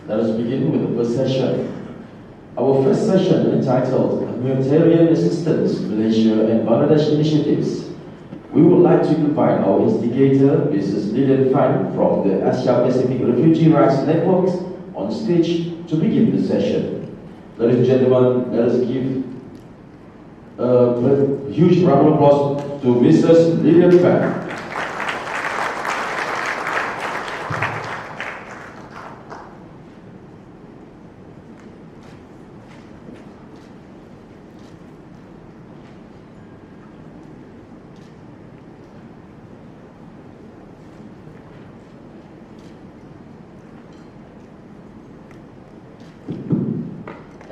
Let us begin with the first session. Our first session, entitled Humanitarian Assistance, Malaysia and Bangladesh Initiatives. We would like to invite our instigator, Mrs. Lilianne Fan from the Asia Pacific Refugee Rights Network on stage to begin the session. Ladies and gentlemen, let us give a huge round of applause to Mrs. Lilianne Fan.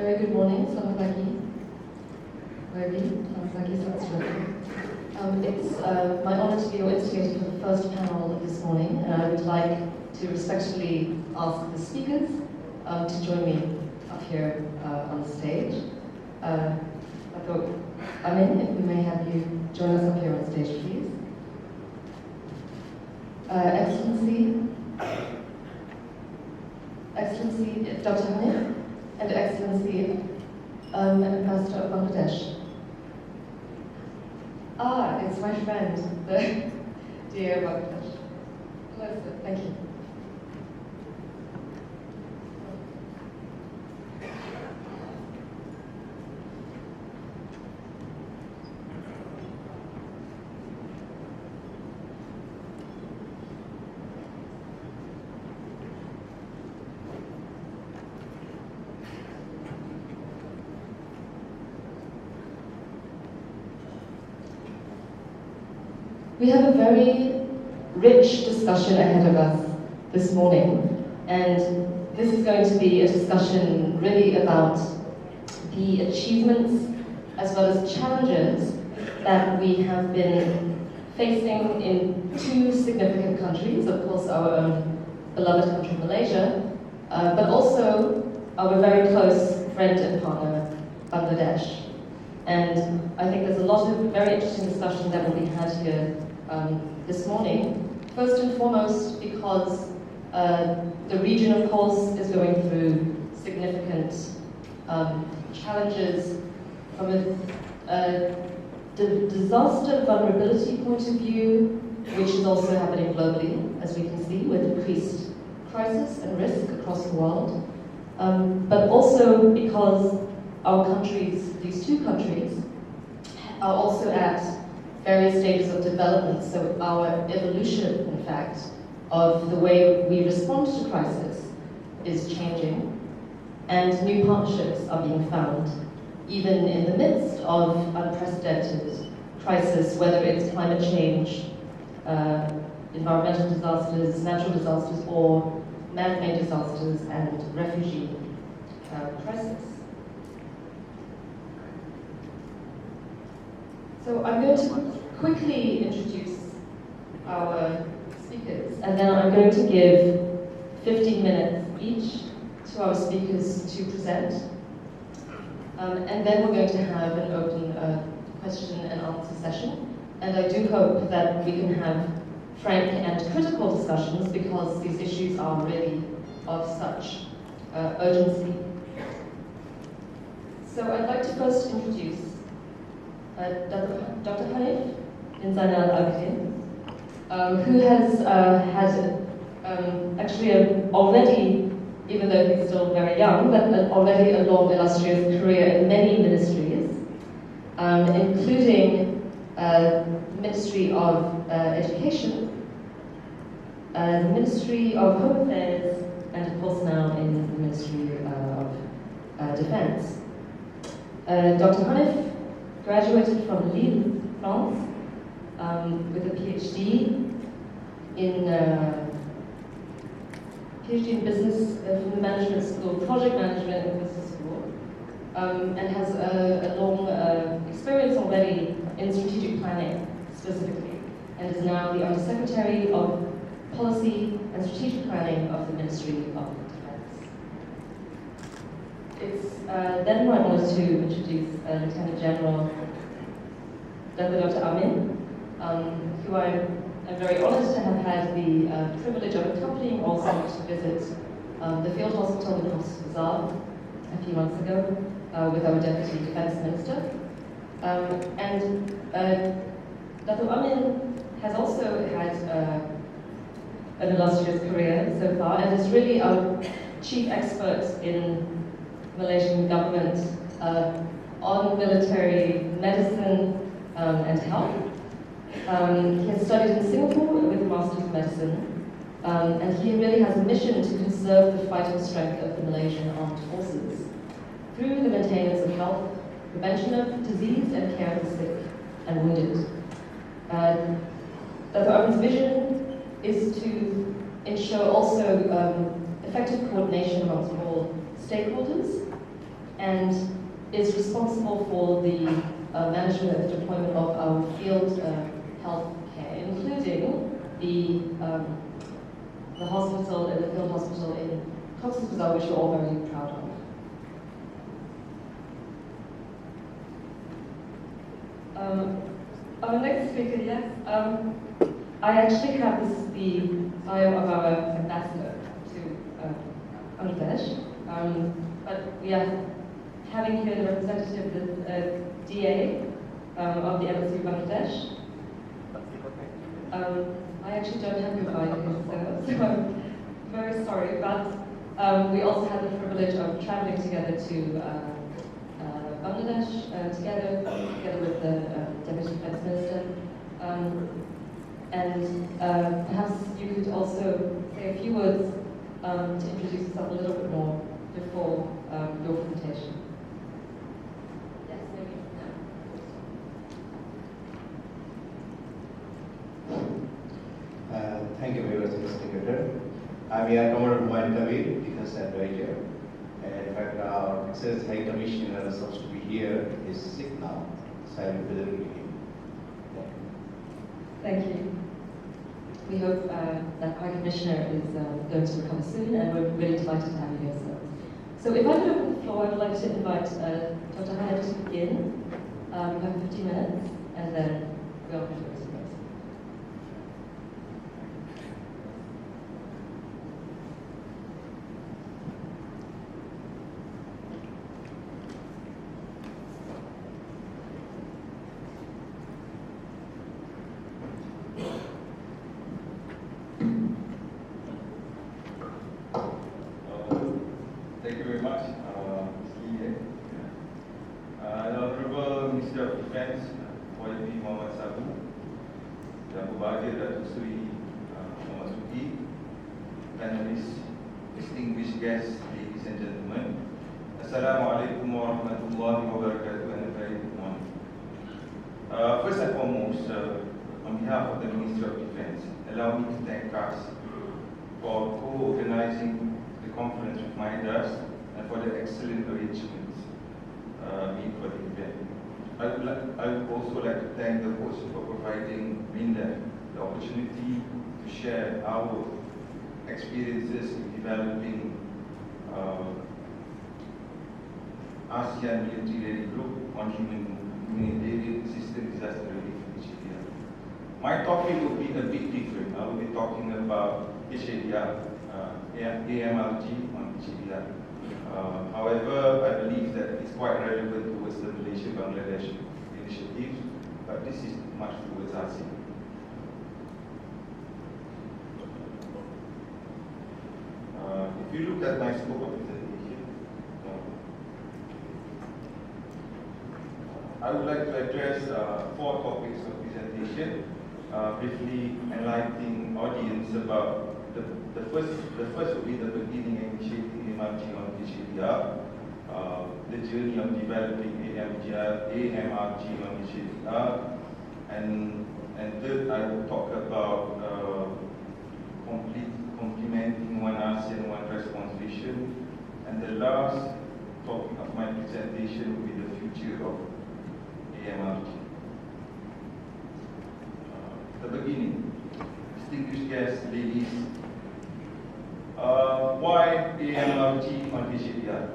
Very good morning, selamat pagi. Selamat pagi, selamat sore. It's my honor to be your instigator for the first panel this morning, and I would like to respectfully ask the speakers to join me up here on the stage. Dato, Amin, if we may have you join us up here on stage, please. Excellency Dr. Haniff, and Excellency Ambassador of Bangladesh. It's my friend, the dear Bangladesh. Hello, sir. Thank you. We have a very rich discussion ahead of us this morning, and this is going to be a discussion really about the achievements as well as challenges that we have been facing in two significant countries, of course our own beloved country Malaysia, but also our very close friend and partner Bangladesh. And I think there's a lot of very interesting discussion that will be had here this morning. First and foremost, because the region, of course, is going through significant challenges from a disaster vulnerability point of view, which is also happening globally, as we can see, with increased crisis and risk across the world. But also because our countries, these two countries, are also at various stages of development. So our evolution, in fact, of the way we respond to crisis is changing, and new partnerships are being found, even in the midst of unprecedented crisis, whether it's climate change, environmental disasters, natural disasters, or man-made disasters and refugee crisis. So I'm going to quickly introduce our speakers, and then I'm going to give 15 minutes each to our speakers to present. And then we're going to have an open question and answer session. And I do hope that we can have frank and critical discussions, because these issues are really of such urgency. So I'd like to first introduce Dr. Haniff in Zainal Abidin, who has had actually already, even though he's still very young, but already a long, illustrious career in many ministries, including Ministry of Education, the Ministry of Home Affairs, and of course now in the Ministry of Defense. Dr. Haniff graduated from Lille, France, with a PhD in business from the management school, project management and business school, and has a long experience already in strategic planning specifically, and is now the Undersecretary of Policy and Strategic Planning of the Ministry of Defense. It's then my honor to introduce Lieutenant General Dr. Amin, who I'm very honored to have had the privilege of accompanying also to visit the field hospital in Cox's Bazar a few months ago with our Deputy Defence Minister. Dato Amin has also had an illustrious career so far and is really our chief expert in Malaysian government on military medicine and health. He has studied in Singapore with a Master's of Medicine, and he really has a mission to conserve the vital strength of the Malaysian armed forces through the maintenance of health, prevention of disease, and care of the sick and wounded. Dato Amin's vision is to ensure also effective coordination amongst all stakeholders, and is responsible for the management and deployment of our field health care, including the hospital, the field hospital in Cox's Bazar, which we're all very proud of. Our next speaker, yes. I actually have the bio of our ambassador to Bangladesh, but we are having here the representative, the DA of the Embassy of Bangladesh. I actually don't have your bio here, so I'm very sorry, but we also had the privilege of traveling together to Bangladesh together with the Deputy Defence Minister. Perhaps you could also say a few words to introduce yourself a little bit more before your presentation. Yes, maybe now. Thank you very much, Instigator. I'm Air Commander Maritime, Defense Advisor. And in fact, our Excellence High Commissioner is supposed to be here, is sick now, so I will be there with him. Thank you. We hope that High Commissioner is going to recover soon, and we're really delighted to have you here, sir. So if I could open the floor, I would like to invite Dr. Haniff to begin. We have 15 minutes, and then we'll open to questions. Thank you very much, Ms. The Honorable Minister of Defence, YB Muhammad Sabu, Yang Berbahagia Dato Sri Muhammad Suki, panelists, distinguished guests, ladies and gentlemen. Assalamualaikum warahmatullahi wabarakatuh, and a very good morning. First and foremost, on behalf of the Ministry of Defence, allow me to thank us for co-organizing the conference with MiDAS and for the excellent arrangements made for the event. I would also like to thank the host for providing MINDAS the opportunity to share our experiences in developing ASEAN military group on humanitarian assistance disaster relief in Nigeria. My topic will be a bit different. I will be talking about HADR, AMLG on HADR. However, I believe that it's quite relevant towards the Malaysia-Bangladesh initiative, but this is much towards ASEAN. If you look at my scope of presentation, I would like to address 4 topics of presentation, briefly enlightening audience about the first will be the beginning and initiating AMRG on HADR, the journey of developing AMRG on HADR, and third I will talk about complementing one ASEAN, one response vision, and the last topic of my presentation will be the future of AMRG. The beginning, distinguished guests, ladies. Why AMRG on HADR?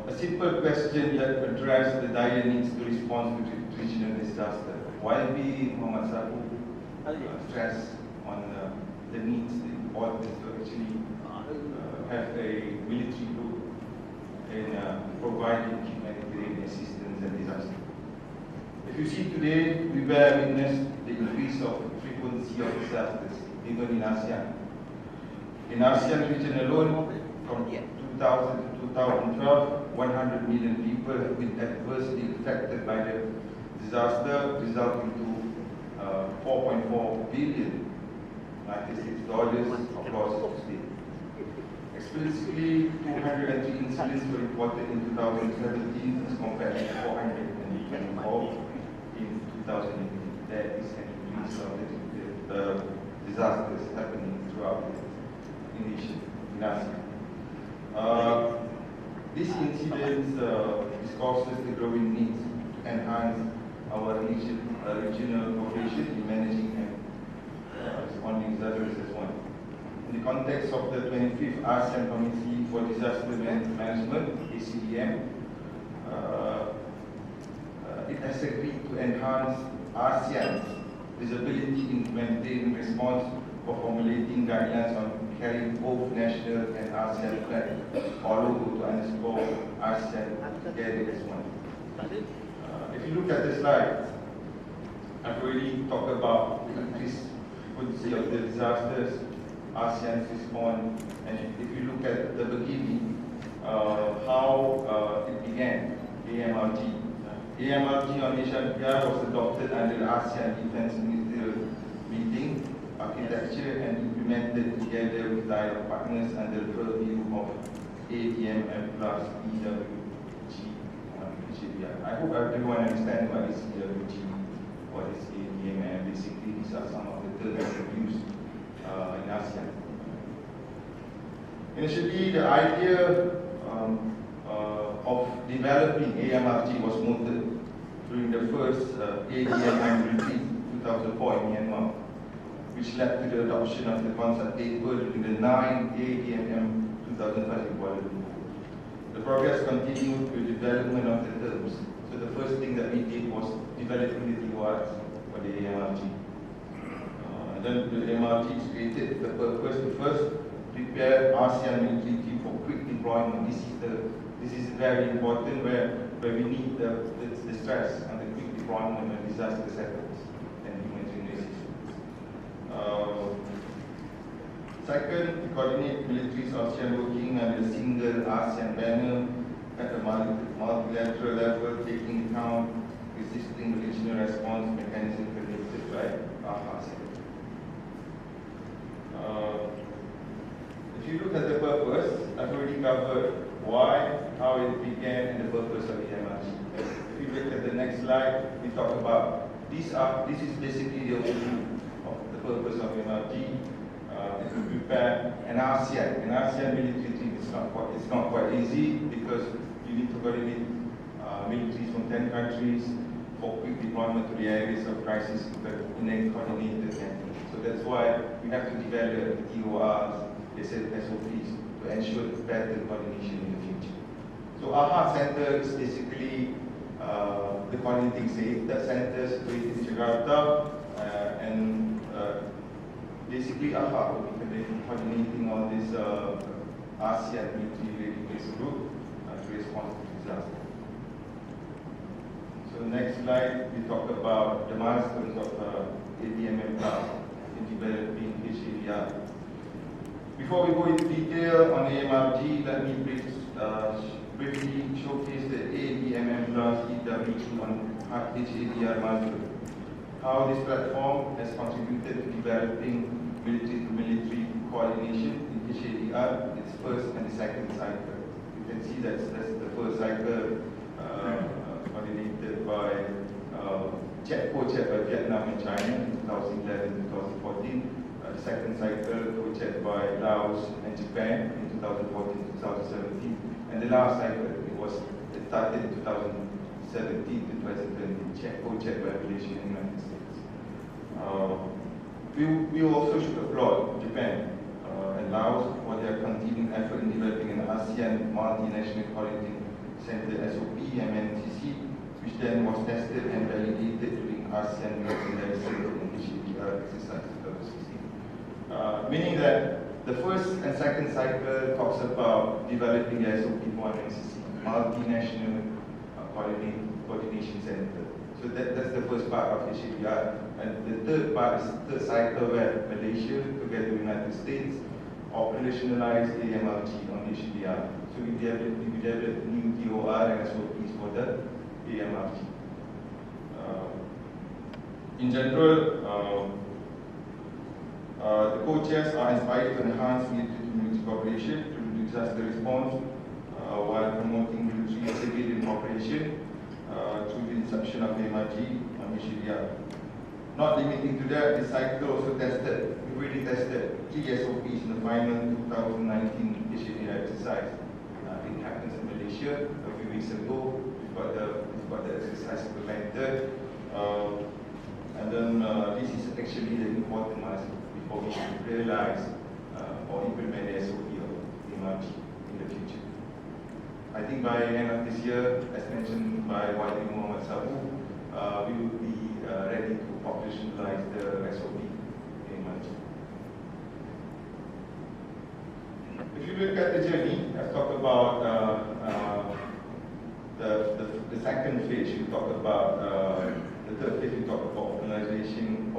A simple question yet address the dire needs to respond to regional disaster. Why be Muhammad Sabu stress on the needs, the important to actually have a military group in providing humanitarian assistance and disaster. If you see today, we bear witness the increase of frequency of disasters, even in ASEAN. In ASEAN region alone, from 2000 to 2012, 100 million people have been adversely affected by the disaster, resulting to 4.4 billion United States dollars across the state. Explicitly, 203 incidents were reported in 2017 as compared to 424 in 2018. There is an increase of the disasters happening throughout the nation in ASEAN. These incidents discusses the growing needs to enhance our regional cooperation in managing and responding disasters as one. In the context of the 25th ASEAN Committee for Disaster Management, ACDM, it has agreed to enhance ASEAN's visibility in humanitarian response for formulating guidelines on carrying both national and ASEAN flags, all over to underscore ASEAN together as one. If you look at the slide, I've already talked about the increased frequency of the disasters, ASEAN's response, and if you look at the beginning, how it began, AMRG. AMRG on Asia was adopted under the ASEAN Defense Ministerial Meeting architecture and implemented together with dialogue partners under the purview of ADMM plus EWG. I hope everyone understands what is EWG, what is ADMM. Basically, these are some of the terms that are used in ASEAN. Initially, the idea of developing AMRG was mooted during the first ADMM retreat in 2004 in Myanmar, which led to the adoption of the concept paper during the 9th ADMM 2005 in Kuala Lumpur. The progress continued with development of the terms. So the first thing that we did was developing the TORs for the AMRG. Then the AMRG is created. The purpose to first prepare ASEAN military team for quick deployment. This is very important where we need the stress on the quick deployment when disasters happens and humanitarian assistance. Second, to coordinate militaries ASEAN working under a single ASEAN banner at the multilateral level, taking account existing regional response mechanism created by ASEAN. If you look at the purpose, I've already covered why, how it began, and the purpose of the MRG. If you look at the next slide, we talk about this is basically the overview of the purpose of MRG. To prepare an ASEAN military team. It's not quite easy because you need to coordinate militaries from 10 countries for quick deployment to the areas of crisis in a coordinated manner. So that's why we have to develop TORs, SOPs to ensure better coordination in the future. So AHA Center is basically the coordinating center situated in Jakarta, and basically AHA will be coordinating all this ASEAN military readiness group to respond to disaster. So next slide, we talk about the milestones of ADMM Plus in developing HADR. Before we go into detail on AMRG, let me briefly showcase the ADMM Plus EWG on HADR milestone. How this platform has contributed to developing military-to-military coordination in HADR, its first and the second cycle. You can see that's the first cycle coordinated by co-chaired by Vietnam and China in 2011-2014. The second cycle co-chaired by Laos and Japan in 2014-2017. And the last cycle, it started in 2017 to 2020, co-chaired by Malaysia and United States. We also should applaud Japan and Laos for their continuing effort in developing an ASEAN multinational coordinating center SOP, MNCC, which then was tested and validated during ASEAN military center in HADR exercise 2016. Meaning that The first and second cycle talks about developing the SOP for MNCC, multinational coordination center. So that's the first part of HDR. And the third part is the third cycle where Malaysia, together with the United States, operationalize AMRG on HDR. So we developed new DOR and SOPs for the AMRG. In general, the co-chairs are inspired to enhance military cooperation through disaster response while promoting military and civilian cooperation through the inception of AMRG on HDR. Not limiting to that, the cycle also we already tested 3 SOPs in the final 2019 HDR exercise. It happens in Malaysia a few weeks ago. We've got the exercise implemented. And then this is actually the important milestone before we should realize or implement the SOP of AMRG in the future. I think by the end of this year, as mentioned by Whither Muhammad Sabu, we will be ready to operationalize the SOP AMRG. If you look at the journey, I've talked about the second phase. We talked about the third phase. We talked about operationalization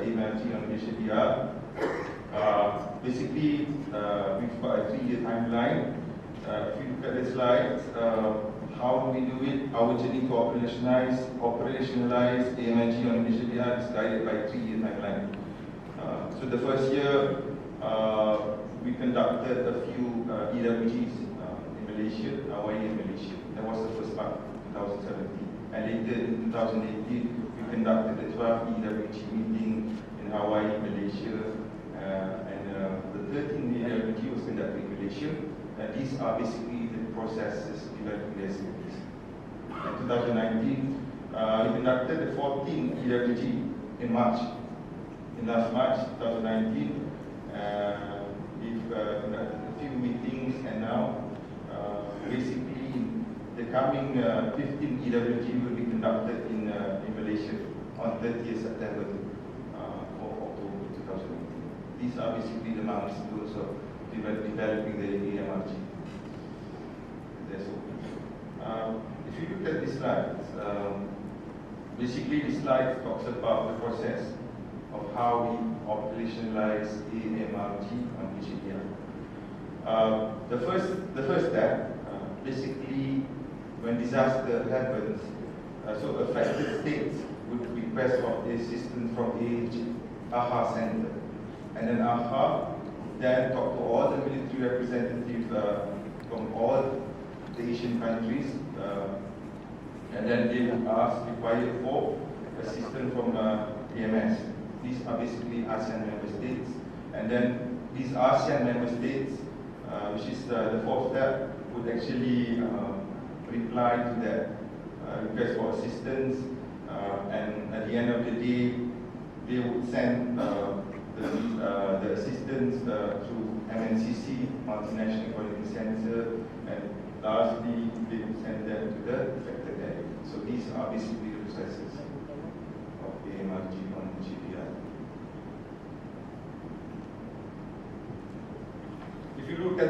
AMRG on HDR. Basically, we've got a 3-year timeline. If you look at the slides, how do we do it? Our journey to operationalize AMRG on HDR is guided by a 3-year timeline. So the first year, we conducted a few EWGs in Malaysia, Hawaii and Malaysia. That was the first part, 2017. And later in 2018, we conducted a 12 EWG meeting in Hawaii, Malaysia, and the 13th EWG was conducted in Malaysia. These are basically the processes developing the SOPs. In 2019, we conducted the 14th EWG in March. In last March 2019, we've conducted a few meetings, and now basically the coming 15th EWG will be conducted in Malaysia on 30th September for October 2019. These are basically the milestones of developing the AMRG. If you look at this slide, basically this slide talks about the process of how we operationalize AMRG on HDR. The first step, basically, when disaster happens, so affected states would request for assistance from AHA Center, and then AHA then talk to all the military representatives from all the Asian countries, and then they would require for assistance from AMS. These are basically ASEAN member states, and then these ASEAN member states, which is the fourth step, would actually reply to that request for assistance, and at the end of the day, they would send the assistance to MNCC, Multinational Coordination Center, and lastly, they would send them to the affected area. So these are basically the processes of AMRG on GPR. If you look at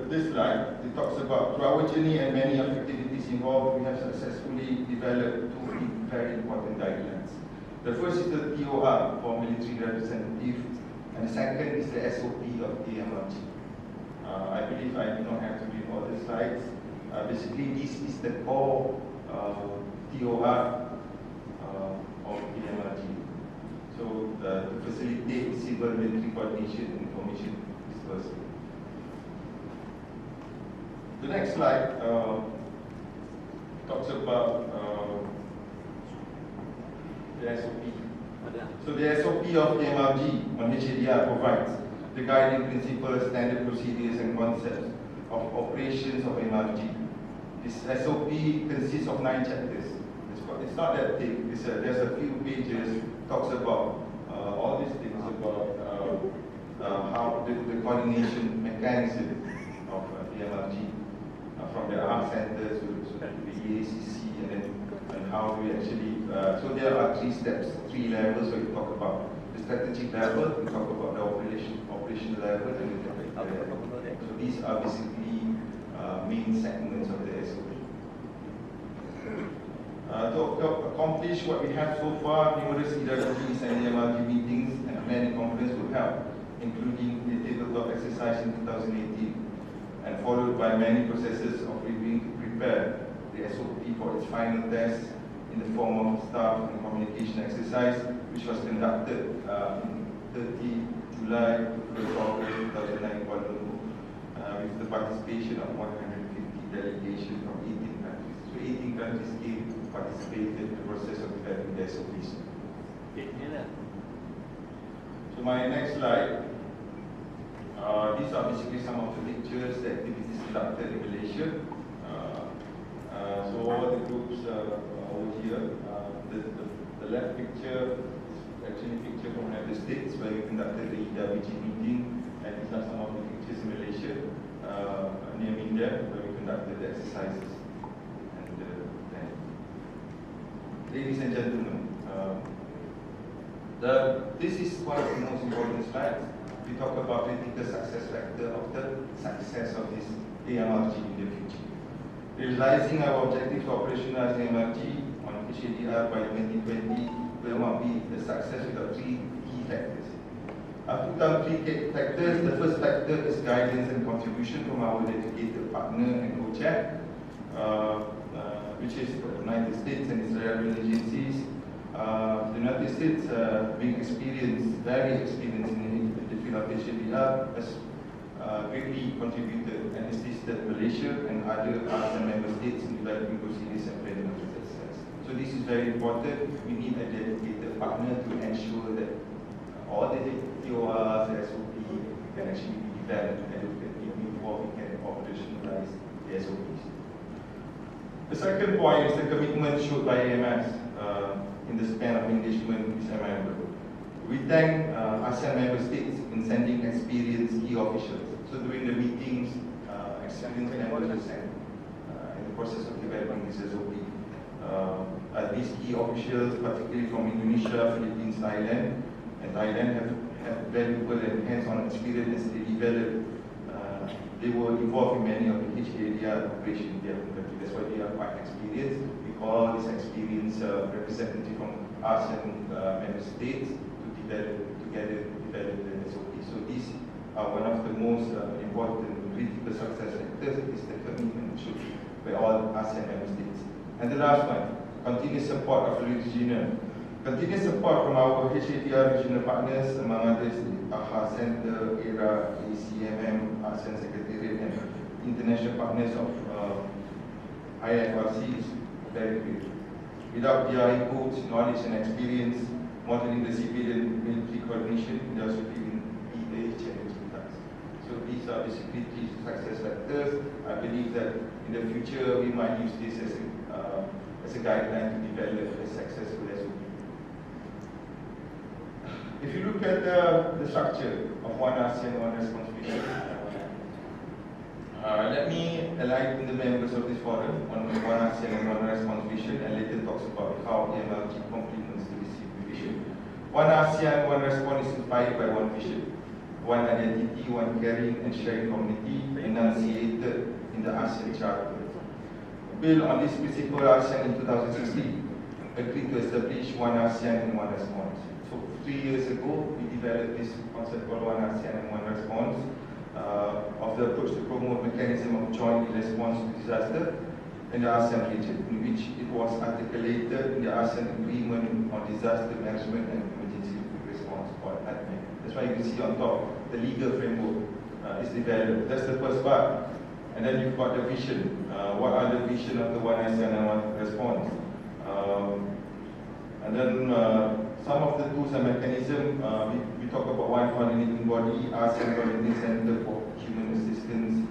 this slide, it talks about through our journey and many of the activities involved, we have successfully developed 2 very important guidelines. The first is the DOR for military representative, and the second is the SOP of AMRG. I believe I do not have to read all the slides. Basically, this is the core DOR of AMRG. So to facilitate civil military coordination and information dispersal. The next slide talks about the SOP. So the SOP of AMRG on HDR provides the guiding principles, standard procedures, and concepts of operations of AMRG. This SOP consists of 9 chapters. It's not that thick. There's a few pages. Talks about all these things about how the coordination mechanism of AMRG from the armed centers to the EACC, and then and how do we actually, so there are 3 steps, 3 levels where we talk about the strategic level, we talk about the operational level, and the technical level. So these are basically main segments of the SOP. To accomplish what we have so far, numerous EWGs and MRG meetings and planning conference will help, including the tabletop exercise in 2018, and followed by many processes of reviewing to prepare the SOP for its final test in the form of staff and communication exercise, which was conducted in 30 July to 1st August 2009 Kuala Lumpur, with the participation of 150 delegations from 18 countries. So 18 countries came to participate in the process of developing the SOPs. So my next slide, these are basically some of the pictures, the activities conducted in Malaysia. So all the groups over here, the left picture is actually a picture from United States where we conducted the EWG meeting, and these are some of the pictures in Malaysia, near MiDAS, where we conducted the exercises. And ladies and gentlemen, this is one of the most important slides. We talk about critical success factor of the success of this AMRG in the future. Realizing our objective to operationalize AMRG on HADR by 2020 will not be a success without 3 key factors. I've put down 3 factors. The first factor is guidance and contribution from our dedicated partner and co-chair, which is the United States and its relevant agencies. The United States, being experienced, very experienced in the field of HADR, has greatly contributed and assisted Malaysia and other ASEAN member states in developing procedures and planning of exercise. So this is very important. We need a dedicated partner to ensure that all the TORs, the SOP can actually be developed adequately before we can operationalize the SOPs. The second point is the commitment showed by AMS in the span of engagement with MIF. We thank ASEAN member states in sending experienced key officials. So during the meetings, experienced members were sent in the process of developing this SOP. These key officials, particularly from Indonesia, Philippines, Thailand, and Thailand have valuable and hands-on experience as they developed. They were involved in many of the HADR operations in their country. That's why they are quite experienced. We call this experience representative from ASEAN member states to develop the SOP. So these are one of the most important critical success factors is the commitment should be by all ASEAN member states. And the last one, continuous support of the regional. Continuous support from our HADR regional partners, among others, AHA Center, ERA, ACMM, ASEAN Secretariat, and international partners of IFRC is very great. Without their input, knowledge, and experience, modeling the civilian military coordination, we also feeling very challenging tasks. So these are basically 3 success factors. I believe that in the future we might use this as a guideline to develop a successful SOP. If you look at the structure of One ASEAN, One Responsibility, let me enlighten the members of this forum on One ASEAN and One Response vision, and later talks about how EMLG complements the vision. One ASEAN, One Response is inspired by one vision, one identity, one caring and sharing community, enunciated in the ASEAN Charter. Built on this principle, ASEAN in 2016 agreed to establish One ASEAN and One Response. So 3 years ago, we developed this concept called One ASEAN and One Response, of the approach to promote mechanism of joint response to disaster in the ASEAN region, in which it was articulated in the ASEAN Agreement on Disaster Management and Emergency Response, or ADME. That's why you can see on top, the legal framework is developed. That's the first part. And then you've got the vision. What are the vision of the One ASEAN and One Response? And then some of the tools and mechanisms, we talk about one coordinating body, ASEAN Coordinating Center for Human Assistance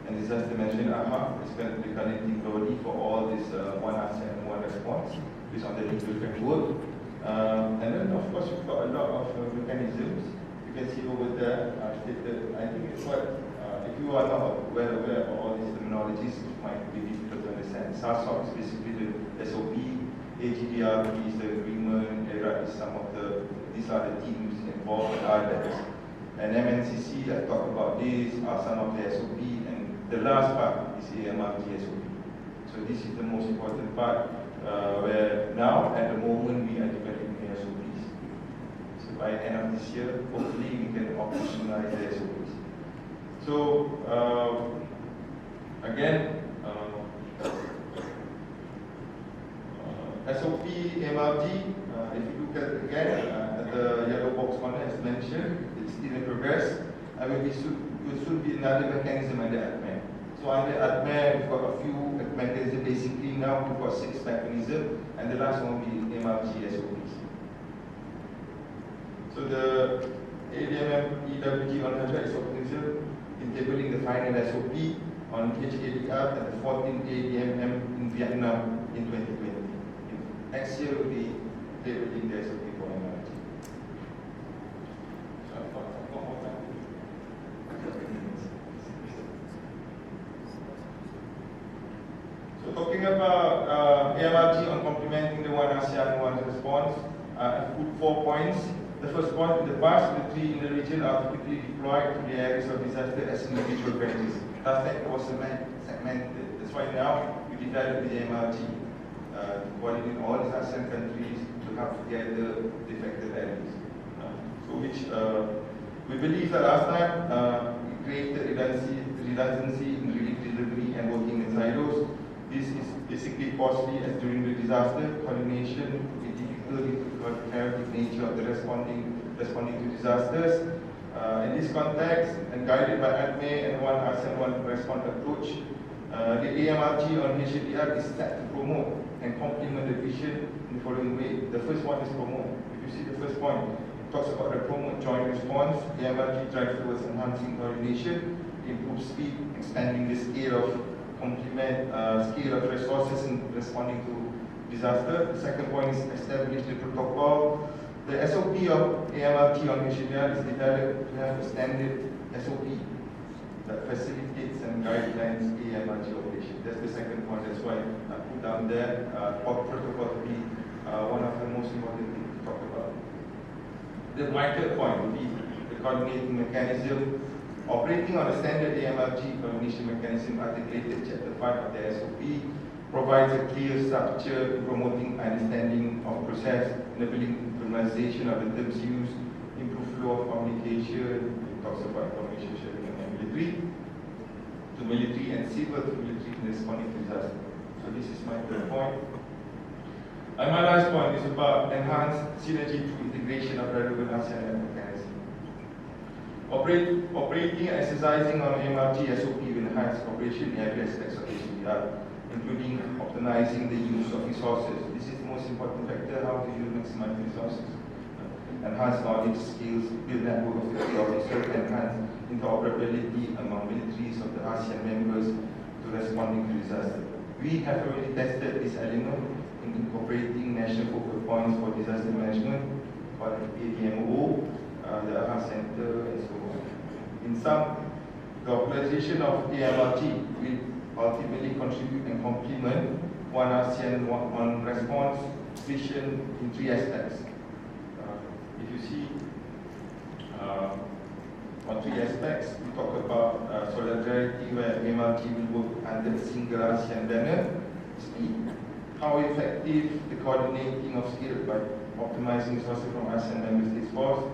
and Disaster Management, AHA, is going to be connecting body for all this One ASEAN and One Response, based on the legal framework. And then of course we've got a lot of mechanisms. You can see over there, stated, I think it's what, if you are not well aware of all these terminologies, it might be difficult to understand. SASOC is basically the SOP, AGDRP is the agreement, ERA is some of these are the teams involved in others. And MNCC, I talked about this, are some of the SOP, and the last part is AMRG SOP. So this is the most important part, where now, at the moment, we are developing the SOPs. So by the end of this year, hopefully we can operationalize the SOPs. So, again, SOP, MRG, if you look at again, at the yellow box corner as mentioned, it's still in progress. I mean, there should be another mechanism under ADME. So under ADME, we've got a few mechanisms. Basically now we've got 6 mechanisms, and the last one will be MRG SOPs. So the ADMM EWG on Hajra is optimism in tabling the final SOP on HADR at the 14th ADMM in Vietnam in 2020. Next year will be tabling the SOP for MRG. So talking about AMRG on complementing the One ASEAN, One Response, I put 4 points. The first point, in the past, military in the region are typically deployed to the areas of disaster as individual branches. That was segmented. That's why now we developed the MRG to coordinate all the ASEAN countries to have together the affected areas. So which we believe that last time we created redundancy in relief delivery and working in silos. This is basically costly as during the disaster coordination is difficult due to the chaotic nature of the responding to disasters. In this context, and guided by ADME and One ASEAN, One Response approach, the AMRG on HADR is set to promote and complement the vision in the following way. The first one is promote. If you see the first point, it talks about the promote joint response. AMRG drives towards enhancing coordination, improve speed, expanding the scale of scale of resources in responding to disaster. The second point is establish the protocol. The SOP of AMRG on HADR is developed to have a standard SOP that facilitates and guidelines AMRG operation. That's the second point. That's why I put down there protocol to be one of the most important things to talk about. My third point would be the coordinating mechanism. Operating on a standard AMRG coordination mechanism articulated Chapter 5 of the SOP provides a clear structure in promoting understanding of process, enabling implementation of the terms used, improve flow of communication. It talks about information sharing and military and civil to military in responding to disaster. So this is my third point. And my last point is about enhanced synergy through integration of relevant ASEAN mechanisms. Operating and exercising on MRG SOP will enhance cooperation in every aspect of HADR, including optimizing the use of resources. This is the most important factor. How do you maximize resources? Enhance knowledge, skills, build network of security officers, enhance interoperability among militaries of the ASEAN members to responding to disaster. We have already tested this element in incorporating national focal points for disaster management, called ADMO, the AHA Center, and so on. In sum, the optimization of AMRG will ultimately contribute and complement One ASEAN, One Response vision in 3 aspects. If you see on 3 aspects, we talk about solidarity, where AMRG will work under a single ASEAN banner. Speed, how effective the coordinating of skill by optimizing resources from ASEAN member states force.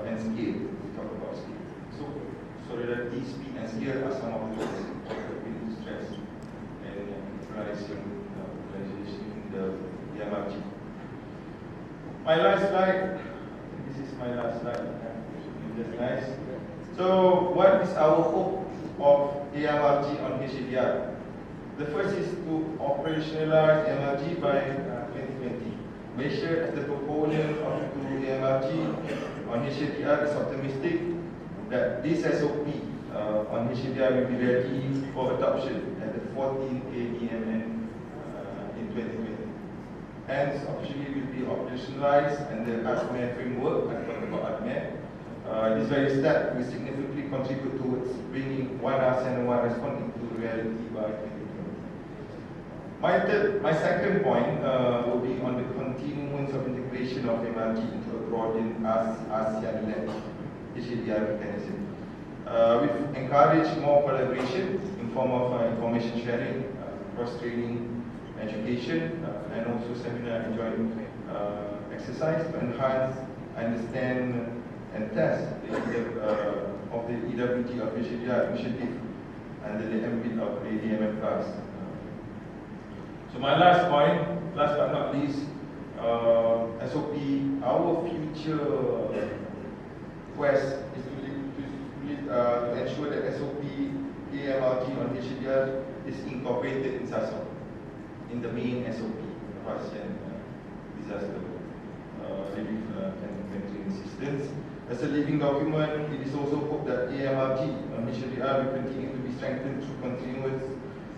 And scale, we talk about scale. So, solidarity, speed, and scale are some of the things that we need to stress and utilizing the MRG. My last slide, this is my last slide, that's nice. So, what is our hope of AMRG on HADR? The first is to operationalize MRG by 2020. Malaysia, as the proponent of the MRG on HADR, is optimistic that this SOP on HADR will be ready for adoption at the 14th ADMN in 2020. Hence, optionally will be operationalized under ADME framework. I talked about ADME. This very step will significantly contribute towards bringing One ASEAN and One Response into reality by 2020. My second point will be on the continuance of integration of MRG into a broader ASEAN-led HDR mechanism. We've encouraged more collaboration in form of information sharing, cross-training, education, and also seminar and joint exercise to enhance, understand, and test of the EWT of HDR initiative under the ambit of the MF+. So my last point, last but not least, SOP, our future quest is to ensure that SOP AMRG on HDR is incorporated in SASO, in the main SOP, ASEAN disaster relief and humanitarian assistance. As a living document, it is also hoped that AMRG on HDR will continue to be strengthened through continuance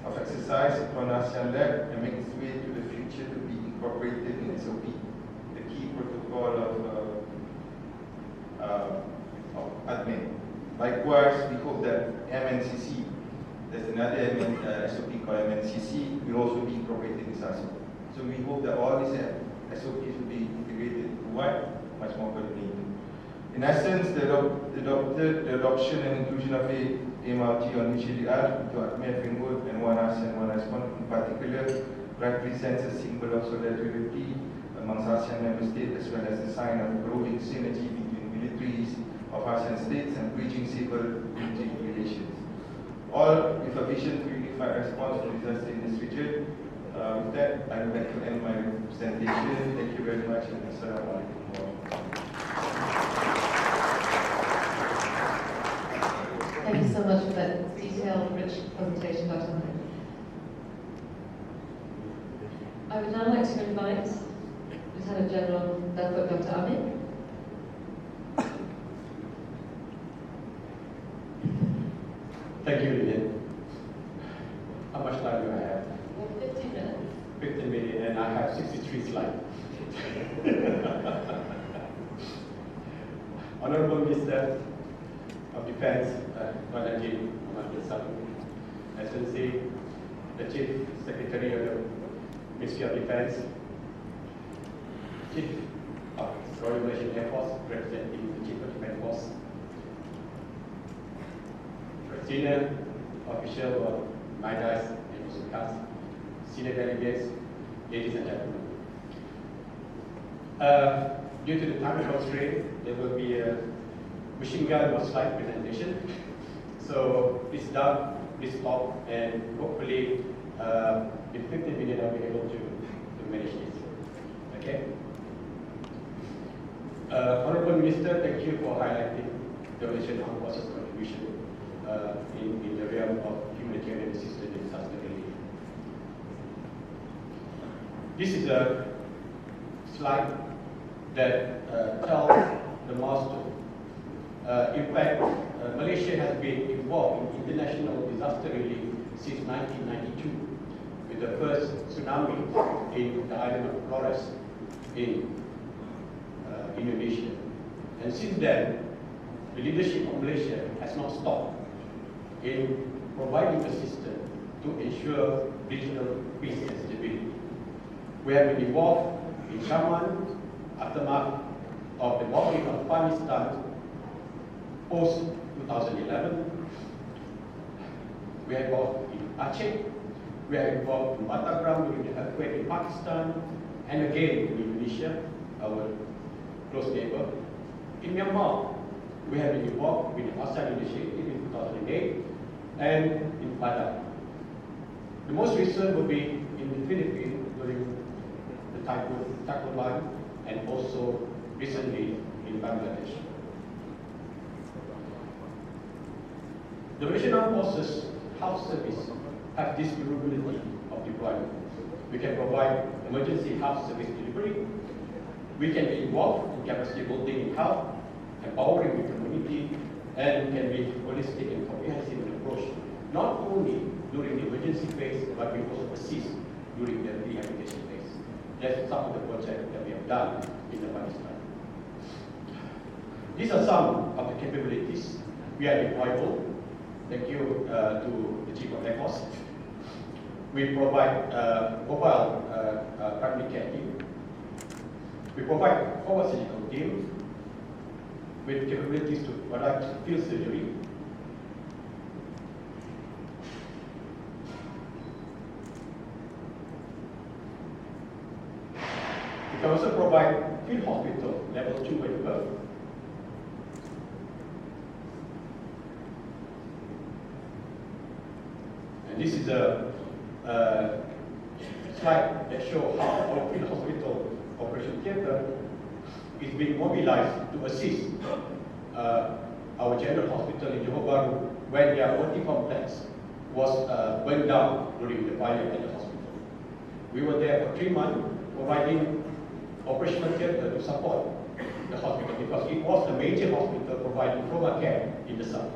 of exercise upon ASEAN-led and make its way to the future to be incorporated in SOP, the key protocol of admin. Likewise, we hope that MNCC, there's another SOP called MNCC, will also be incorporated in SASO. So we hope that all these SOPs will be integrated into one, much more coordinated. In essence, the adoption and inclusion of AMRG on HDR into ADMET framework and One ASEAN, One Response in particular represents a symbol of solidarity amongst ASEAN member states as well as a sign of growing synergy between militaries of ASEAN states and bridging civil military relations. All with a vision to unified response to disaster in this region. With that, I would like to end my presentation. Thank you very much and Assalamualaikum. Thank you so much for that detailed, rich presentation, Dr. Haniff. I would now like to invite Lieutenant General Dato Dr. Amin. Thank you, Lilianne. How much time do I have? We have 15 minutes. 15 minutes, and I have 63 slides. Honorable Minister of Defense, Malaysia, Excellency, the Chief Secretary of the Ministry of Defense, Chief of Royal Malaysian Air Force, representing the Chief of Defense Force, senior official of MiDAS and Muslan, senior delegates, ladies and gentlemen. Due to the time constraint, there will be a machine gun or slide presentation. So please stop, please stop, and hopefully in 15 minutes I'll be able to manage this. Okay? Honorable Minister, thank you for highlighting the Malaysian Armed Forces contribution in the realm of humanitarian assistance and disaster relief. This is a slide that tells the milestone. In fact, Malaysia has been involved in international disaster relief since 1992, with the first tsunami in the island of Flores in Indonesia. And since then, the leadership of Malaysia has not stopped in providing assistance to ensure regional peace and stability. We have been involved in Shaman, aftermath of the bombing of Afghanistan post-2011. We are involved in Aceh. We are involved in Battleground during the earthquake in Pakistan, and again in Indonesia, our close neighbor. In Myanmar, we have been involved with the ASEAN initiative in 2008 and in Padang. The most recent will be in the Philippines during the Typhoon and also recently in Bangladesh. The Malaysian Armed Forces Health Service have this capability of deployment. We can provide emergency health service delivery. We can be involved in capacity building in health, empowering the community, and can be holistic and comprehensive in approach, not only during the emergency phase, but we also assist during the rehabilitation phase. That's some of the projects that we have done in Afghanistan. These are some of the capabilities. We are deployable. Thank you to the Chief of Air Force. we provide mobile primary care team. We provide forward surgical team with capabilities to conduct field surgery. We can also provide field hospital level 2 and above. And this is a slide that shows how our field hospital operation theatre is being mobilized to assist our general hospital in Johor Bahru when their OT complex was burned down during the fire at the hospital. We were there for 3 months providing operational theatre to support the hospital because it was a major hospital providing trauma care in the south.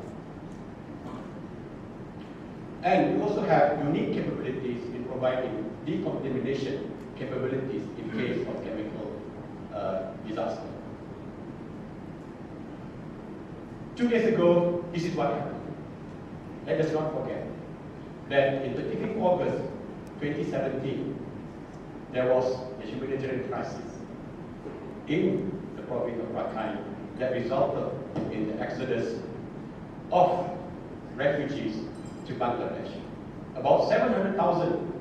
And we also have unique capabilities in providing decontamination capabilities in case of chemical disaster. 2 days ago, this is what happened. Let us not forget that in 25th August 2017, there was a humanitarian crisis in the province of Rakhine that resulted in the exodus of refugees to Bangladesh. About 700,000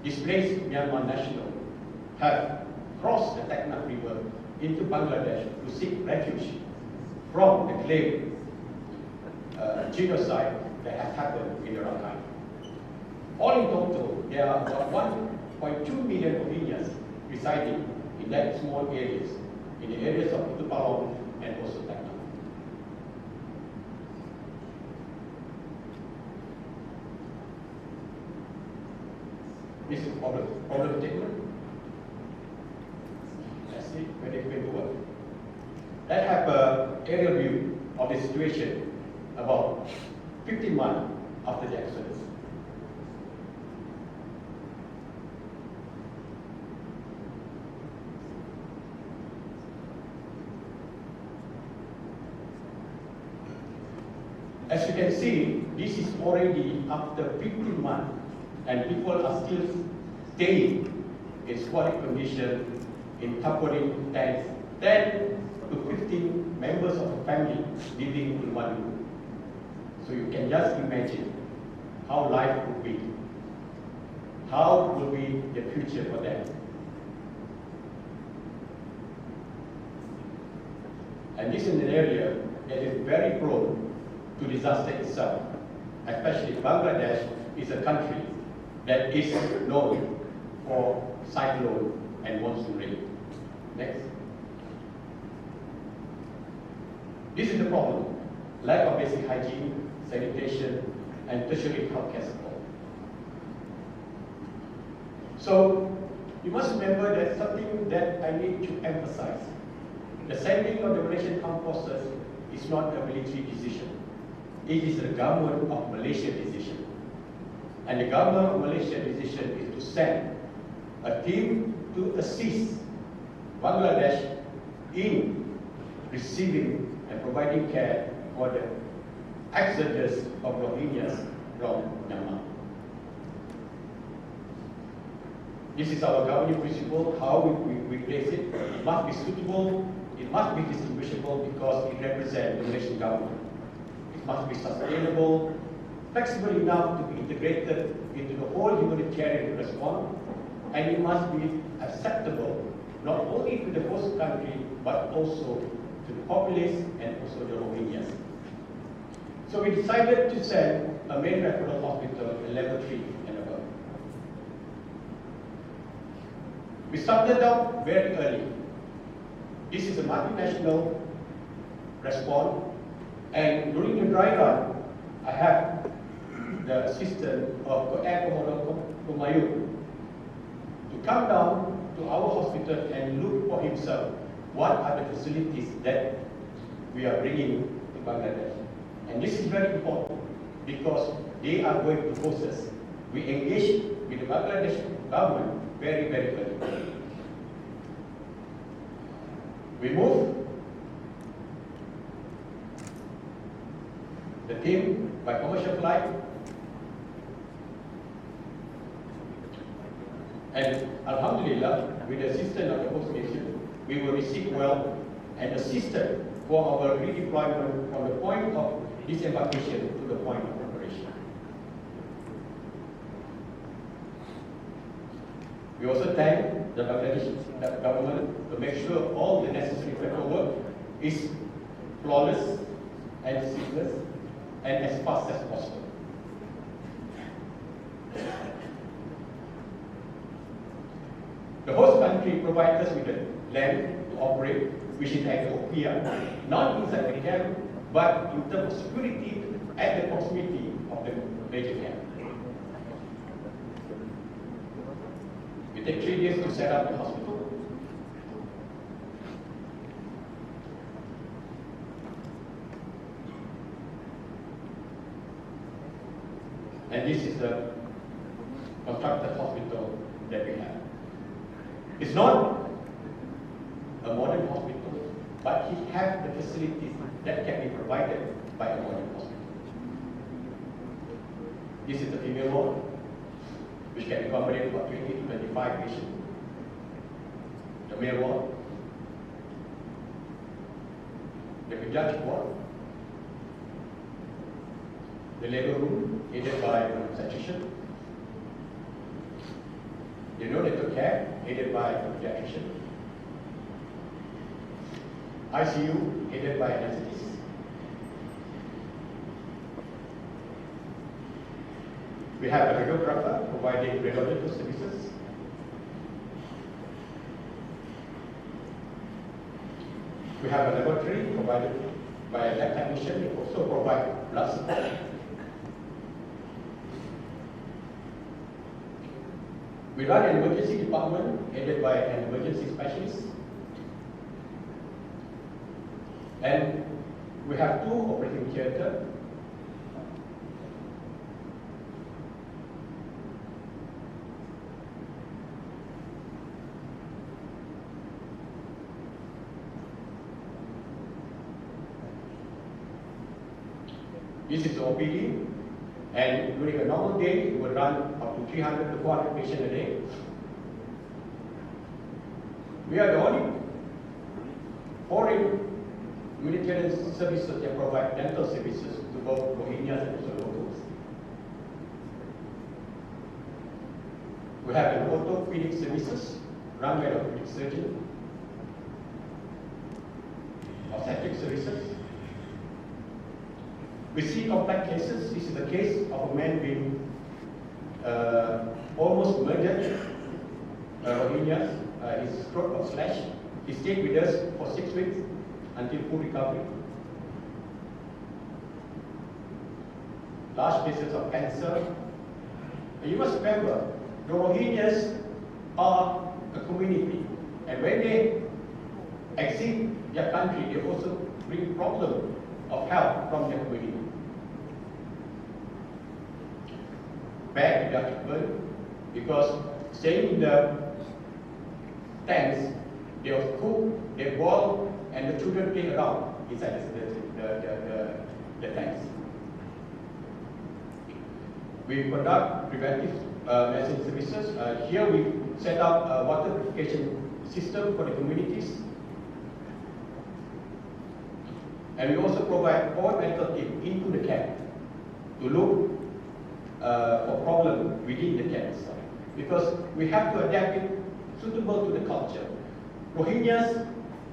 displaced Myanmar nationals have crossed the Teknaf River into Bangladesh to seek refuge from the claimed genocide that has happened in the Rakhine. All in total, there are about 1.2 million Rohingyas residing in that small areas, in the areas of Kutupalong and also Teknaf. This is problem statement. Let's see when it's going to work. Let's have an aerial view of the situation about 15 months after the exodus. As you can see, this is already after 15 months, and people are still staying in squalid condition in tarpaulin tents, 10 to 15 members of a family living in one room. So you can just imagine how life would be. How will be the future for them? And this is an area that is very prone to disaster itself. Especially Bangladesh is a country that is known for cyclone and monsoon rain. Next. This is the problem. Lack of basic hygiene, sanitation, and tertiary healthcare support. So, you must remember that something that I need to emphasize. The sending of the Malaysian armed forces is not a military decision. It is the government of Malaysia decision. And the government of Malaysia decision is to send a team to assist Bangladesh in receiving and providing care for the exodus of Rohingyas from Myanmar. This is our governing principle, how we place it. It must be suitable, it must be distinguishable because it represents the Malaysian government. It must be sustainable, flexible enough to be integrated into the whole humanitarian response, and it must be acceptable not only to the host country but also to the populace and also the Rohingyas. So we decided to send a main referral hospital at level 3 and above. We started out very early. This is a multinational response, and during the dry run, I have the assistant of Air Commodore Kumayu to come down to our hospital and look for himself what are the facilities that we are bringing to Bangladesh. And this is very important because they are going to host us. We engage with the Bangladesh government very, very early. We move the team by commercial flight And Alhamdulillah, with the assistance of the host nation, we were received well and assisted for our redeployment from the point of disembarkation to the point of operation. We also thank the Bangladesh government to make sure all the necessary paperwork is flawless and seamless and as fast as possible. The host country provides us with the land to operate, which is at the OPR, not inside the camp, but in terms of security at the proximity of the major camp. It takes 3 days to set up the hospital. And this is the constructed hospital that we have. It's not a modern hospital, but it has the facilities that can be provided by a modern hospital. This is the female ward, which can accommodate about 20 to 25 patients. The male ward, the pediatric ward, the labor room aided by an obstetrician, the neonatal care aided by a pediatrician, ICU aided by an anesthetist, we have a radiographer providing radiological services, we have a laboratory provided by a lab technician who also provide blood supply. We run an emergency department headed by an emergency specialist. And we have 2 operating theatres. This is the OPD. And during a normal day, it will run up to 300 to 400 patients a day. We are the only foreign humanitarian services that provide dental services to both Rohingyas and also locals. We have an orthopedic services run by an orthopedic surgeon, obstetric services. We see complex cases. This is the case of a man being almost murdered, Rohingyas. His throat was slashed. He stayed with us for 6 weeks until full recovery. Large cases of cancer. And you must remember, the Rohingyas are a community, and when they exit their country, they also bring problem of health from their community. Bad pediatric burn, because staying in the tents, they will cook, they boil, and the children play around inside the tents. We conduct preventive medicine services. Here we set up a water purification system for the communities. And we also provide all medical team into the camp to look for problems within the camps, because we have to adapt it suitable to the culture. Rohingyas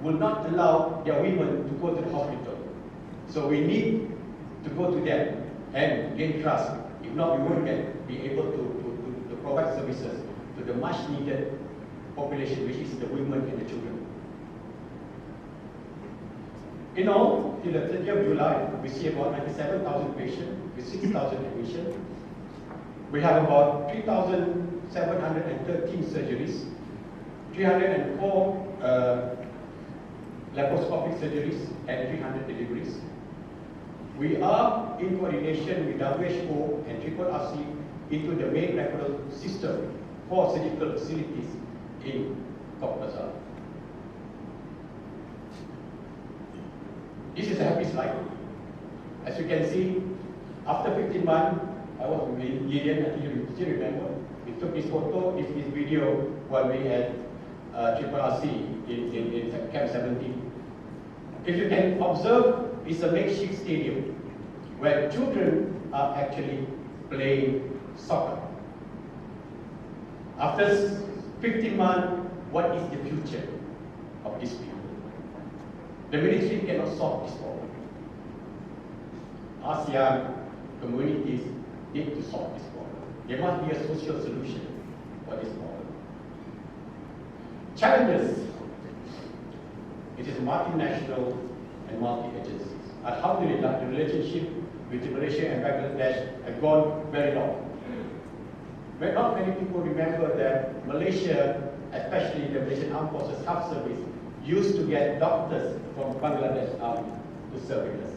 will not allow their women to go to the hospital, so we need to go to them and gain trust. If not, we won't be able to provide services to the much needed population, which is the women and the children. In all, till the 30th of July, we see about 97,000 patients with 6,000 admissions. We have about 3,713 surgeries, 304 laparoscopic surgeries, and 300 deliveries. We are in coordination with WHO and RRC into the main referral system for surgical facilities in Cox's Bazar. This is a happy slide. As you can see, after 15 months, I was with Lilianne, I think you still remember. We took this photo, this video while we had Triple RC in Camp 17. If you can observe, it's a makeshift stadium where children are actually playing soccer. After 15 months, what is the future of these people? The military cannot solve this problem. ASEAN communities need to solve this problem. There must be a social solution for this problem. Challenges. It is multinational and multi-agencies. Alhamdulillah, the relationship between Malaysia and Bangladesh has gone very long. But not many people remember that Malaysia, especially the Malaysian Armed Forces Health Service, used to get doctors from Bangladesh Army to serve with us.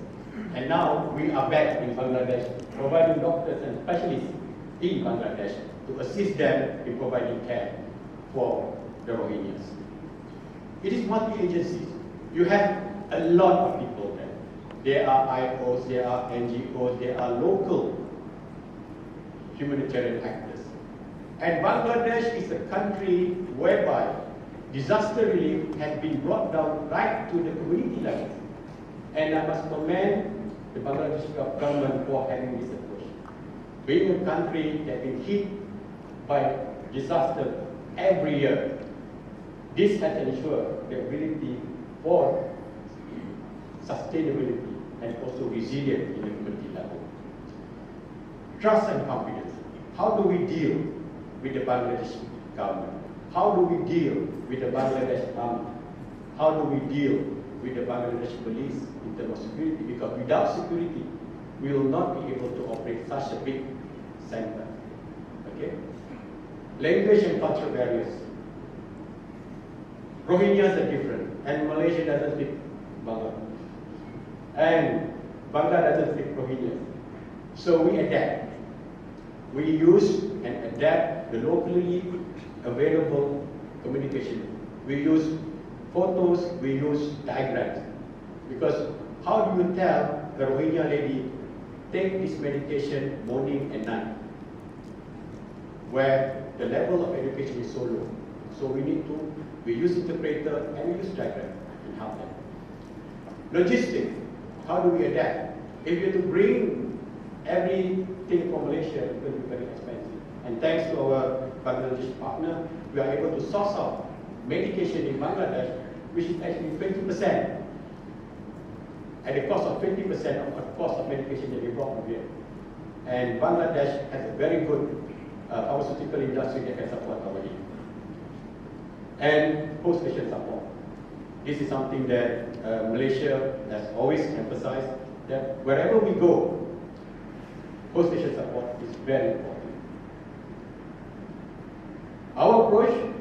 And now we are back in Bangladesh, providing doctors and specialists in Bangladesh to assist them in providing care for the Rohingyas. It is multi-agencies. You have a lot of people there. There are IOs, there are NGOs, there are local humanitarian actors. And Bangladesh is a country whereby disaster relief has been brought down right to the community level. And I must commend the Bangladesh government for having this approach. Being a country that has been hit by disaster every year, this has ensured the ability for sustainability and also resilience in the community level. Trust and confidence. How do we deal with the Bangladesh government? How do we deal with the Bangladesh army? How do we deal with the Bangladesh police in terms of security? Because without security, we will not be able to operate such a big center. Okay? Language and cultural barriers. Rohingyas are different, and Malaysia doesn't speak Bangla. And Bangla doesn't speak Rohingya. So we adapt. We use and adapt the locally available communication. We use photos, we use diagrams. Because how do you tell the Rohingya lady, take this medication morning and night, where the level of education is so low? So we use interpreter and we use diagram and help them. Logistics, how do we adapt? If you have to bring everything from Malaysia, it's going to be very expensive. And thanks to our Bangladesh partner, we are able to source out medication in Bangladesh, which is actually 20%, at the cost of 20% of the cost of medication that we brought from here. And Bangladesh has a very good pharmaceutical industry that can support our need. And post-patient support. This is something that Malaysia has always emphasized, that wherever we go, post-patient support is very important. Our approach,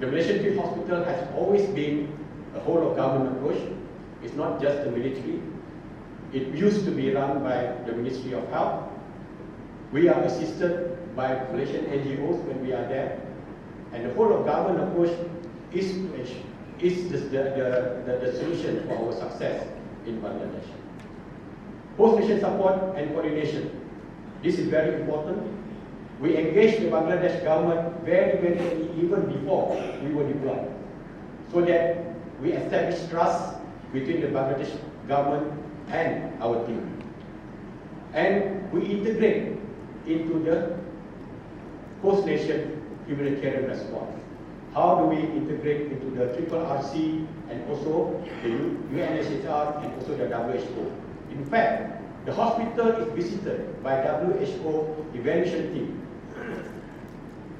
the Malaysian Field Hospital has always been a whole-of-government approach. It's not just the military. It used to be run by the Ministry of Health. We are assisted by Malaysian NGOs when we are there. And the whole-of-government approach is the solution for our success in Bangladesh. Post-mission support and coordination. This is very important. We engaged the Bangladesh government very early, even before we were deployed, so that we established trust between the Bangladesh government and our team. And we integrate into the post-nation humanitarian response. How do we integrate into the Triple RC and also the UNHCR and also the WHO? In fact, the hospital is visited by WHO evaluation team.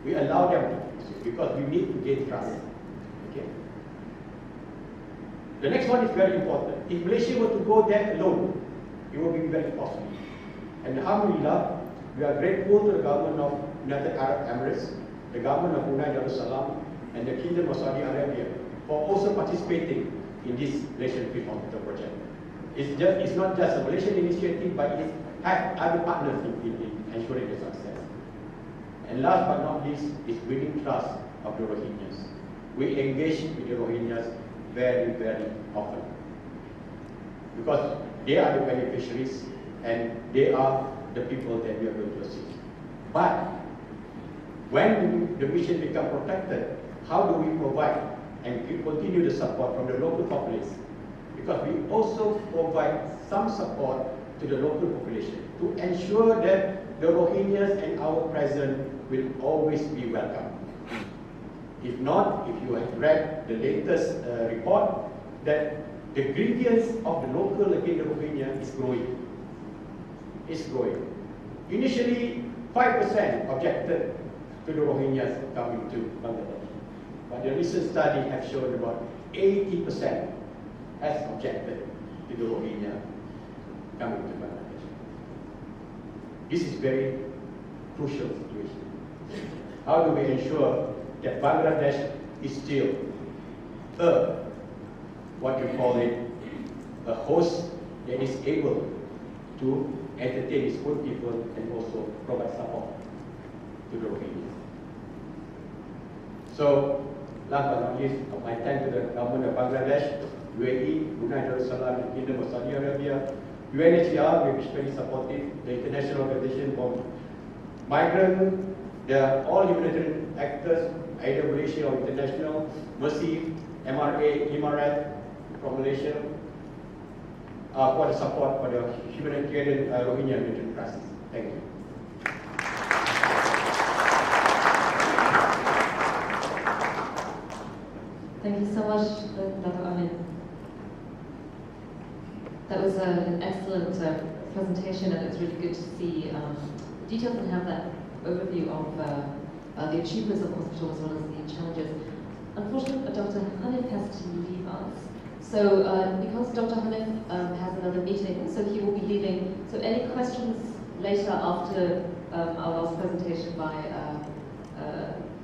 We allow them to visit because we need to gain trust. Okay? The next one is very important. If Malaysia were to go there alone, it will be very costly. And alhamdulillah, we are grateful to the government of United Arab Emirates, the government of United Darussalam, and the Kingdom of Saudi Arabia for also participating in this Malaysian Field Hospital project. It's not just a Malaysian initiative, but it has other partners in ensuring the success. And last but not least is winning trust of the Rohingyas. We engage with the Rohingyas very, very often because they are the beneficiaries and they are the people that we are going to assist. But when the mission become protected, how do we provide and continue the support from the local populace? Because we also provide some support to the local population to ensure that the Rohingyas and our presence will always be welcome. If not, if you have read the latest report, that the grievance of the local against the Rohingya is growing. It's growing. Initially, 5% objected to the Rohingyas coming to Bangladesh. But the recent study has shown about 80% has objected to the Rohingya coming to Bangladesh. This is very crucial situation. How do we ensure that Bangladesh is still what you call it, a host that is able to entertain its own people and also provide support to the Rohingyas. So, last but not least, my thanks to the government of Bangladesh, UAE, United Islam, and Kingdom of Saudi Arabia, UNHCR, which is very supportive, the international organization for migrants, all humanitarian actors, either Malaysia or international, Mercy, MRA, Emirat from Malaysia, for the support for the humanitarian Rohingya humanitarian crisis. Thank you. Thank you so much, Dato Amin. That was an excellent presentation, and it's really good to see details and have that overview of the achievements of the hospital as well as the challenges. Unfortunately, Dr. Haniff has to leave us. So because Dr. Haniff has another meeting, so he will be leaving. So any questions later after our last presentation by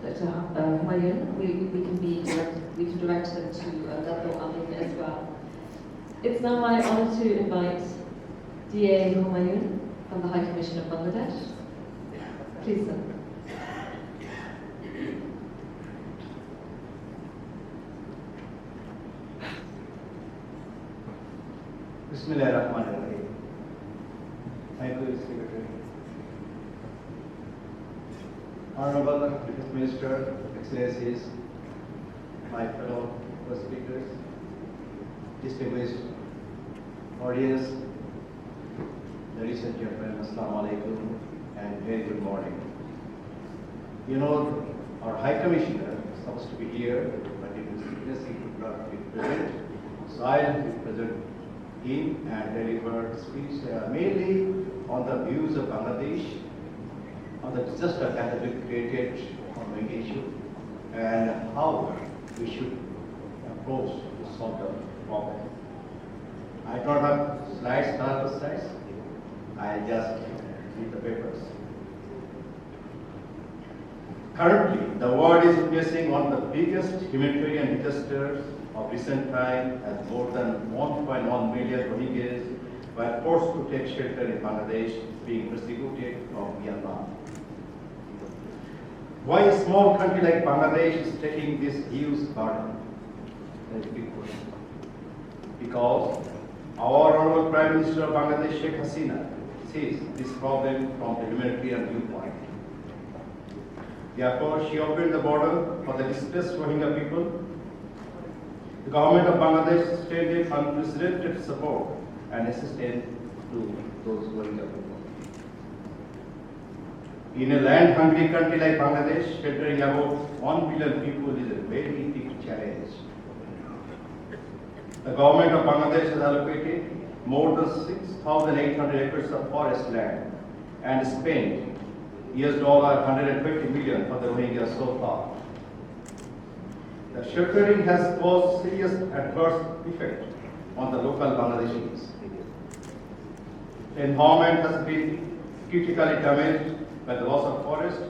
Dr. Humayun, we can direct them to Dato Amin as well. It's now my honor to invite DA Humayun from the High Commission of Bangladesh. Please, sir. Bismillahirrahmanirrahim. Thank you, Instigator. Honorable Defense Minister, Excellencies, my fellow speakers, distinguished audience, ladies and gentlemen, Assalamu alaikum, and very good morning. You know, our High Commissioner is supposed to be here, but it is because he could not be present. So I'll be present in and deliver speech mainly on the views of Bangladesh, on the disaster that has been created on the issue, and how we should approach to solve the problem. I don't have slides, colorful slides. I just read the papers. Currently, the world is witnessing one of the biggest humanitarian disasters of recent time, as more than 1.1 million Rohingyas were forced to take shelter in Bangladesh, being persecuted from Myanmar. Why a small country like Bangladesh is taking this huge burden? That is a big question. Because our Honorable Prime Minister of Bangladesh, Sheikh Hasina, sees this problem from the humanitarian viewpoint. Therefore, she opened the border for the displaced Rohingya people. The government of Bangladesh extended unprecedented support and assistance to those Rohingya people. In a land-hungry country like Bangladesh, sheltering about 1 billion people is a very big challenge. The government of Bangladesh has allocated more than 6,800 acres of forest land and spent $150 million for the Rohingyas so far. The sheltering has caused serious adverse effect on the local Bangladeshis. The environment has been critically damaged by the loss of forest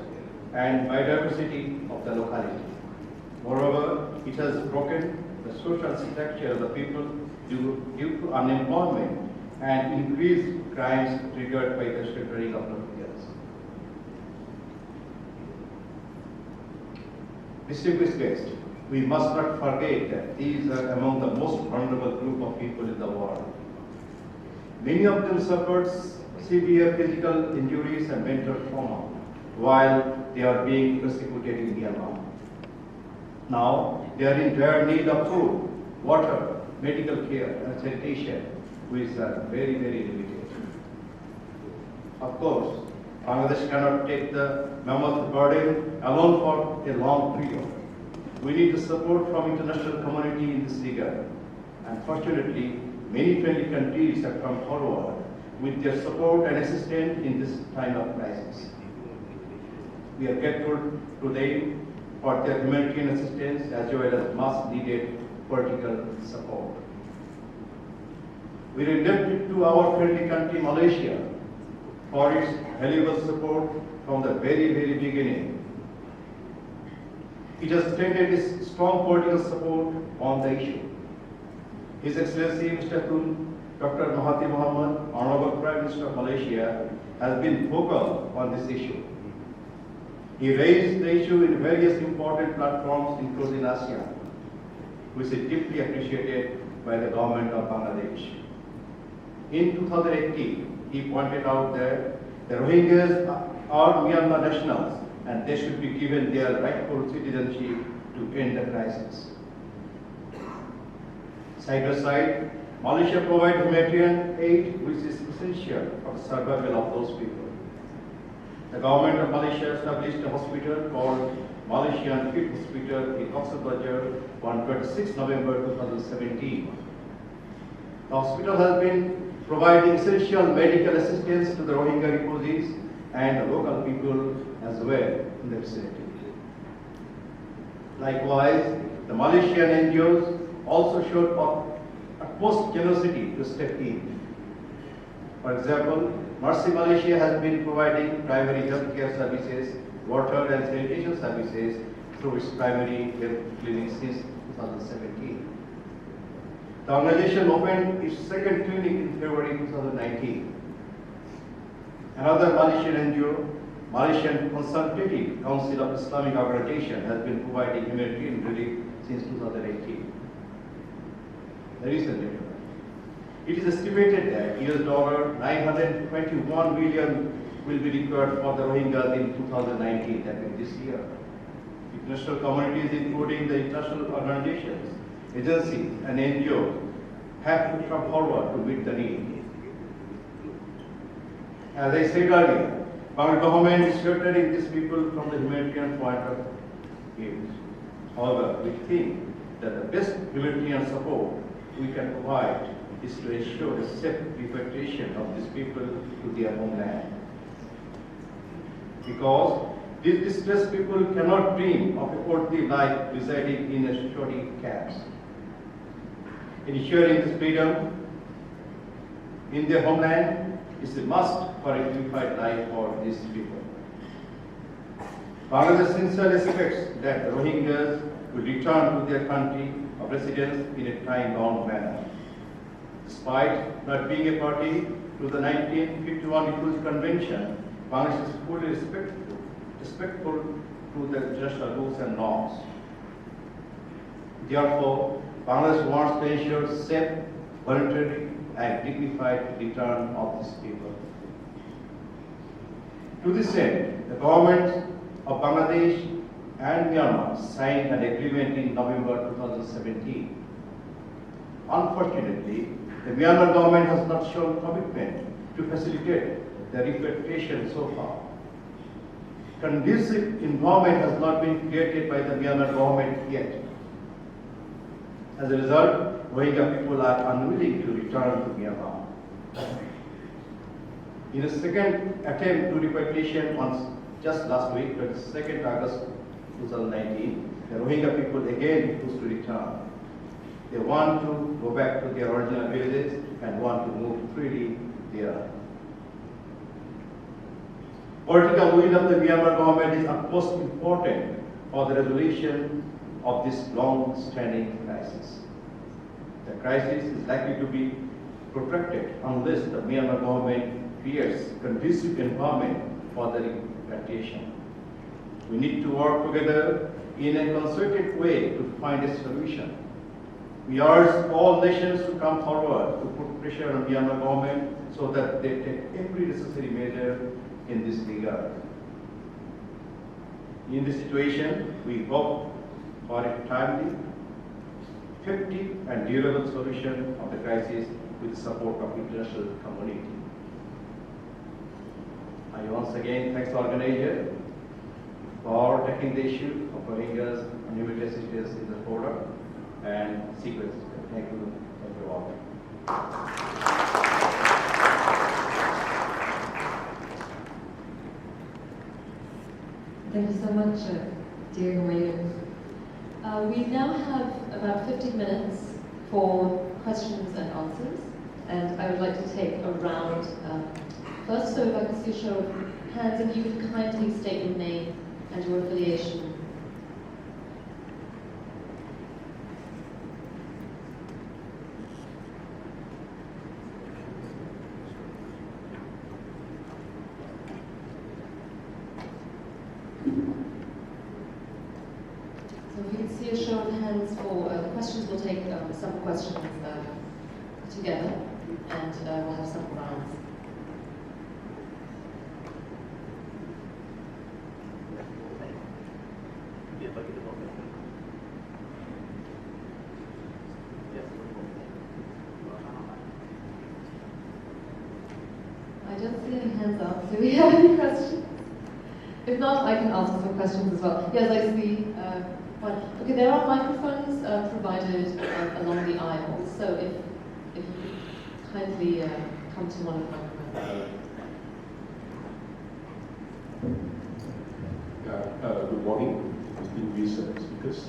and biodiversity of the locality. Moreover, it has broken the social structure of the people due to unemployment and increased crimes triggered by the sheltering of Rohingyas. Distinguished guests, we must not forget that these are among the most vulnerable group of people in the world. Many of them suffered severe physical injuries and mental trauma while they are being persecuted in Myanmar. Now, they are in dire need of food, water, medical care, and sanitation, which are very, very limited. Of course, Bangladesh cannot take the mammoth burden alone for a long period. We need the support from international community in this regard. Unfortunately, many friendly countries have come forward with their support and assistance in this time of crisis. We are grateful to them for their humanitarian assistance as well as much needed political support. We are indebted to our friendly country Malaysia for its valuable support from the very, very beginning. It has extended its strong political support on the issue. His Excellency Mr. Dr. Mahathir Mohamad, Honorable Prime Minister of Malaysia, has been vocal on this issue. He raised the issue in various important platforms, including ASEAN, which is deeply appreciated by the government of Bangladesh. In 2018, he pointed out that the Rohingyas are Myanmar nationals and they should be given their rightful citizenship to end the crisis. Side by side, Malaysia provides humanitarian aid which is essential for the survival of those people. The government of Malaysia established a hospital called Malaysian Field Hospital in Cox's Bazar on 26 November 2017. The hospital has been providing essential medical assistance to the Rohingya refugees and the local people as well in the vicinity. Likewise, the Malaysian NGOs also showed utmost generosity to step in. For example, Mercy Malaysia has been providing primary health care services, water and sanitation services through its primary health clinic since 2017. The organization opened its second clinic in February 2019. Another Malaysian NGO, Malaysian Consultative Council of Islamic Organization, has been providing humanitarian relief since 2018. It is estimated that $921 million will be required for the Rohingyas in 2019, that is this year. International communities, including the international organizations, agencies, and NGOs, have to come forward to meet the need. As I said earlier, our government is sheltering these people from the humanitarian point of view. However, we think that the best humanitarian support we can provide is to ensure the safe repatriation of these people to their homeland. Because these distressed people cannot dream of a quality life residing in a shoddy camps. Ensuring this freedom in their homeland is a must for a dignified life for these people. Bangladesh sincerely expects that the Rohingyas will return to their country of residence in a time-bound manner. Despite not being a party to the 1951 Refugee Convention, Bangladesh is fully respectful to the international rules and norms. Therefore, Bangladesh wants to ensure safe, voluntary, and dignified return of these people. To this end, the governments of Bangladesh and Myanmar signed an agreement in November 2017. Unfortunately, the Myanmar government has not shown commitment to facilitate the repatriation so far. Conducive environment has not been created by the Myanmar government yet. As a result, Rohingya people are unwilling to return to Myanmar. In a second attempt to repatriation on just last week, 22nd August 2019, the Rohingya people again refuse to return. They want to go back to their original villages and want to move freely there. Political will of the Myanmar government is utmost important for the resolution of this long-standing crisis. The crisis is likely to be protracted unless the Myanmar government creates conducive environment for the repatriation. We need to work together in a concerted way to find a solution. We urge all nations to come forward to put pressure on Myanmar government so that they take every necessary measure in this regard. In this situation, we hope for a timely, effective and durable solution of the crisis with the support of international community. I once again thank the organizer for taking the issue of bringing us humanitarian assistance in the border and sequence. Thank you all. Thank you so much, dear Humayun. We now have about 15 minutes for questions and answers, and I would like to take a round first. So if I could see a show of hands, if you could kindly state your name and your affiliation. So if you can see a show of hands for the questions, we'll take several questions together, and we'll have several rounds. I don't see any hands up. Do we have any questions? If not, I can ask some questions as well. Yes, I see one. Okay, there are microphones provided along the aisle, so if you could kindly come to one of them. Good morning, distinguished speakers.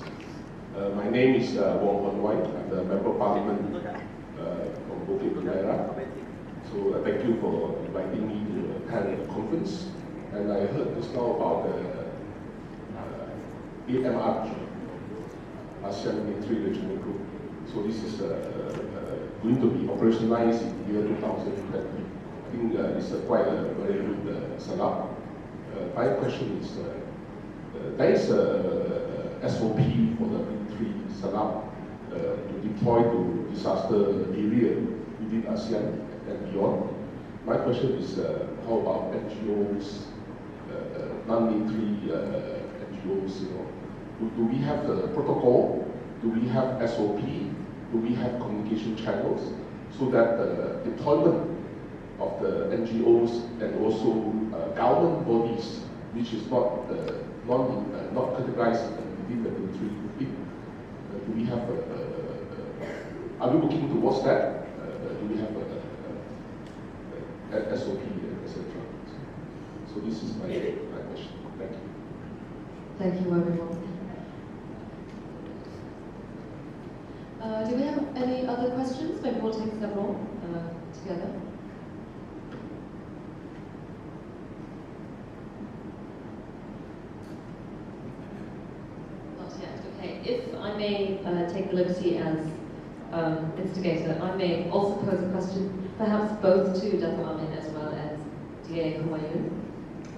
My name is Wong Hon Wai. I'm the Member of Parliament from Bukit Bendera. So thank you for inviting me to attend the conference. And I heard just now about the AMR, ASEAN Military Regional Group. So this is going to be operationalized in the year 2020. I think it's quite a very good setup. My question is, there is a SOP for the military setup to deploy to disaster area within ASEAN and beyond. My question is, how about NGOs, non-military NGOs? Do we have the protocol? Do we have SOP? Do we have communication channels so that the deployment of the NGOs and also government bodies, which is not not categorized within the military, do we have? Are we looking towards that? Do we have a SOP, etc.? So this is my question. Thank you. Thank you, everyone. Do we have any other questions? Maybe we'll take several together. Not yet. Okay. If I may take the liberty as instigator, I may also pose a question, perhaps both to Dato Amin as well as DA Humayun,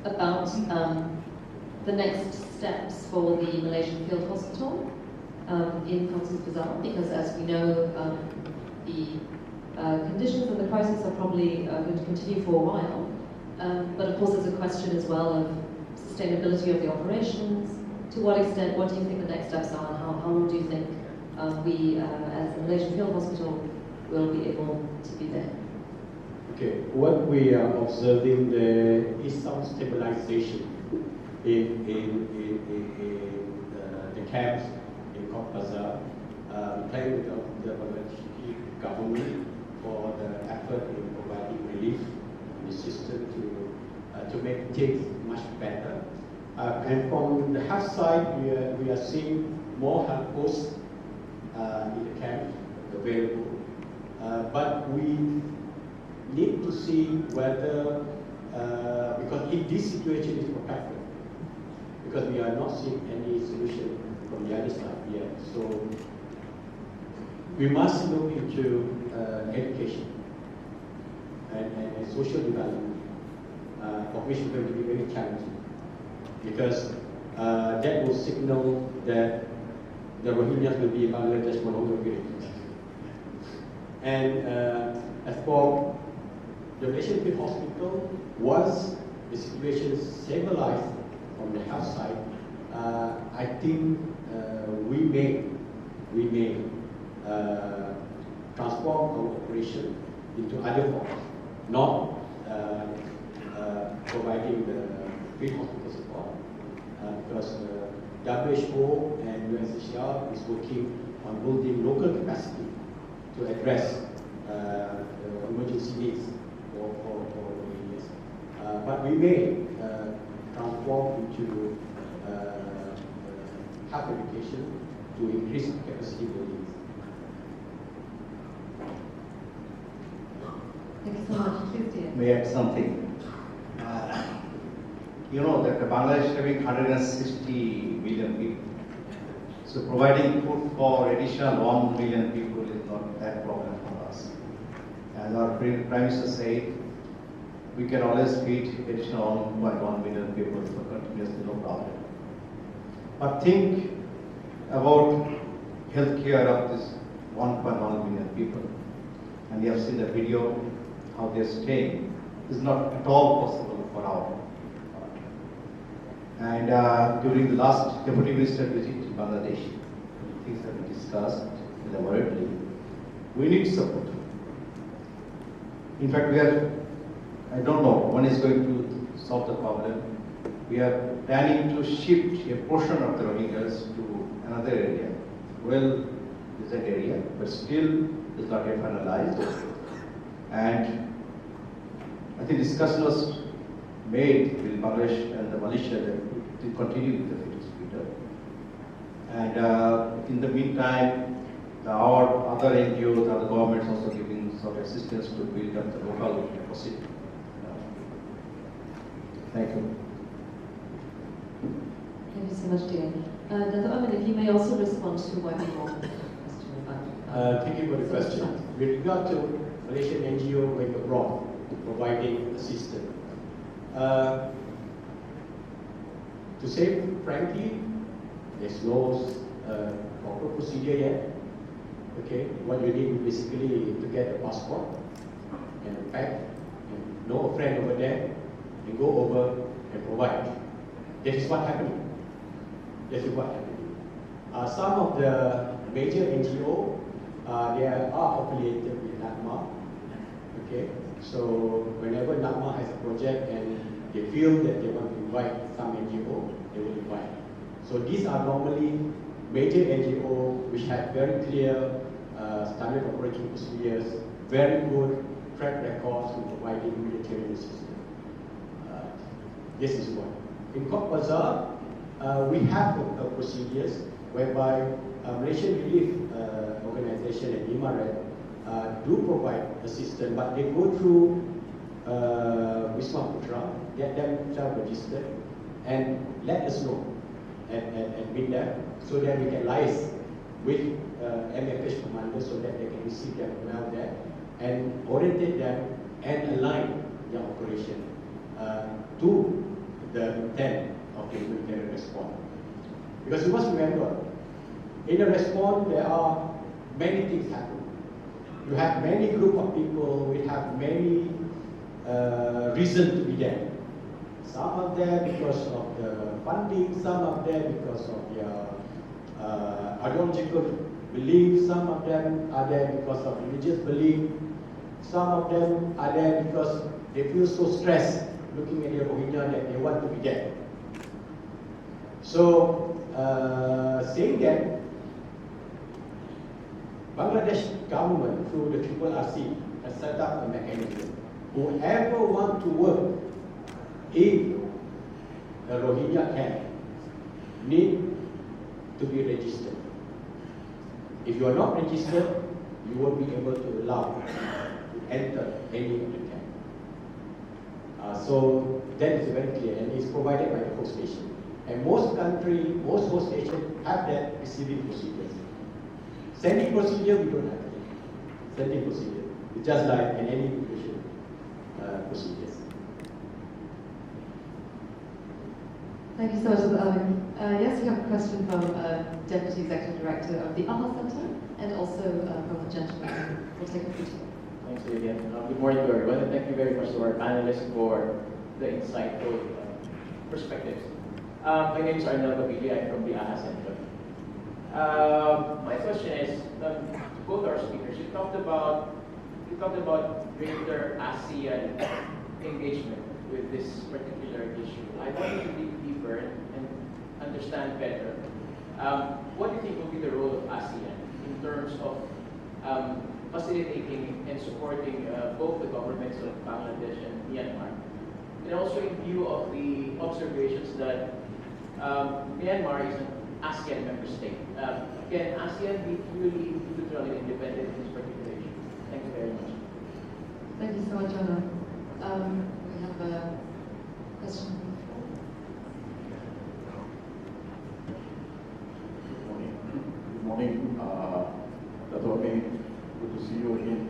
about the next steps for the Malaysian Field Hospital in Cox's Bazar, because as we know, the conditions and the crisis are probably going to continue for a while. But of course, there's a question as well of sustainability of the operations. To what extent, what do you think the next steps are, and how long do you think we, as the Malaysian Field Hospital, will be able to be there? Okay, what we are observing there is some stabilization in the camps in Cox's Bazar. Thank the Malaysian government for the effort in providing relief and assistance to make things much better. And from the health side, we are seeing more health posts in the camp available. But we need to see whether, because if this situation is protected, because we are not seeing any solution from the other side yet. So we must look into education and social development, of which is going to be very challenging, because that will signal that the Rohingyas will be in Bangladesh for longer periods. And as for the Malaysian Hospital, once the situation is stabilized on the health side, I think we may transform our operation into other forms, not providing the free hospital support, because WHO and UNHCR is working on building local capacity to address emergency needs for Rohingyas. But we may transform into health education to increase capacity building. Thank you so much. Please, dear. May I add something? You know that Bangladesh is having 160 million people. So providing food for additional 1 million people is not that problem for us. As our Prime Minister said, we can always feed additional 1.1 million people for continuously, no problem. But think about healthcare of this 1.1 million people. And you have seen the video, how they're staying. It's not at all possible for our part. And during the last Deputy Minister visit to Bangladesh, things have been discussed elaborately. We need support. In fact, we are, I don't know when is going to solve the problem. We are planning to shift a portion of the Rohingyas to another area. Well, is that area, but still is not yet finalized. And I think discussion was made with Bangladesh and the Malaysia that to continue with the Instigator. And in the meantime, our other NGOs, other governments also giving some assistance to build up the local capacity. Thank you. Thank you so much, dear. Dato Amin, if you may also respond to what you want to question about. Thank you for the question. With regard to Malaysian NGO going abroad, providing assistance. To say frankly, there's no proper procedure yet. Okay, what you need is basically to get a passport and a bag, and know a friend over there, and go over and provide. That is what happening. That is what happening. Some of the major NGO, they are affiliated with NADMA. Okay, so whenever NADMA has a project and they feel that they want to invite some NGO, they will invite. So these are normally major NGO which have very clear standard operating procedures, very good track records in providing humanitarian assistance. This is one. In Cox's Bazar, we have procedures whereby Malaysian Relief Organization and IMARET do provide assistance, but they go through Wisma Putra, get themselves registered, and let us know at MiDAS so that we can liaise with MFH commanders so that they can receive their personnel there and orientate them and align their operation to the intent of the humanitarian response. Because you must remember, in a response there are many things happening. You have many group of people, we have many reasons to be there. Some of them because of the funding, some of them because of their ideological beliefs, some of them are there because of religious belief, some of them are there because they feel so stressed looking at the Rohingya that they want to be there. So, saying that, Bangladesh government through the RRC has set up a mechanism. Whoever want to work in a Rohingya camp need to be registered. If you are not registered, you won't be able to allow to enter any of the camp. So that is very clear, and it's provided by the host station. And most host stations have that receiving procedures. Sending procedure, we don't have it. Sending procedure, it's just like in any immigration procedures. Thank you so much, Amin. Yes, we have a question from Deputy Executive Director of the AHA Center and also from the gentleman who will take a picture. Thanks, Lilianne. Good morning to everyone, and thank you very much to our panelists for the insightful perspectives. My name is Zainal. I'm from the AHA Center. My question is, to both our speakers, you talked about greater ASEAN engagement with this particular issue. I want you to dig deeper and understand better. What do you think will be the role of ASEAN in terms of facilitating and supporting both the governments of Bangladesh and Myanmar? And also in view of the observations that Myanmar is an ASEAN member state. Can ASEAN be truly neutrally independent in this particular issue? Thank you very much. Thank you so much, Anna. We have a question from the floor. Good morning, Dato Amin. Good to see you again.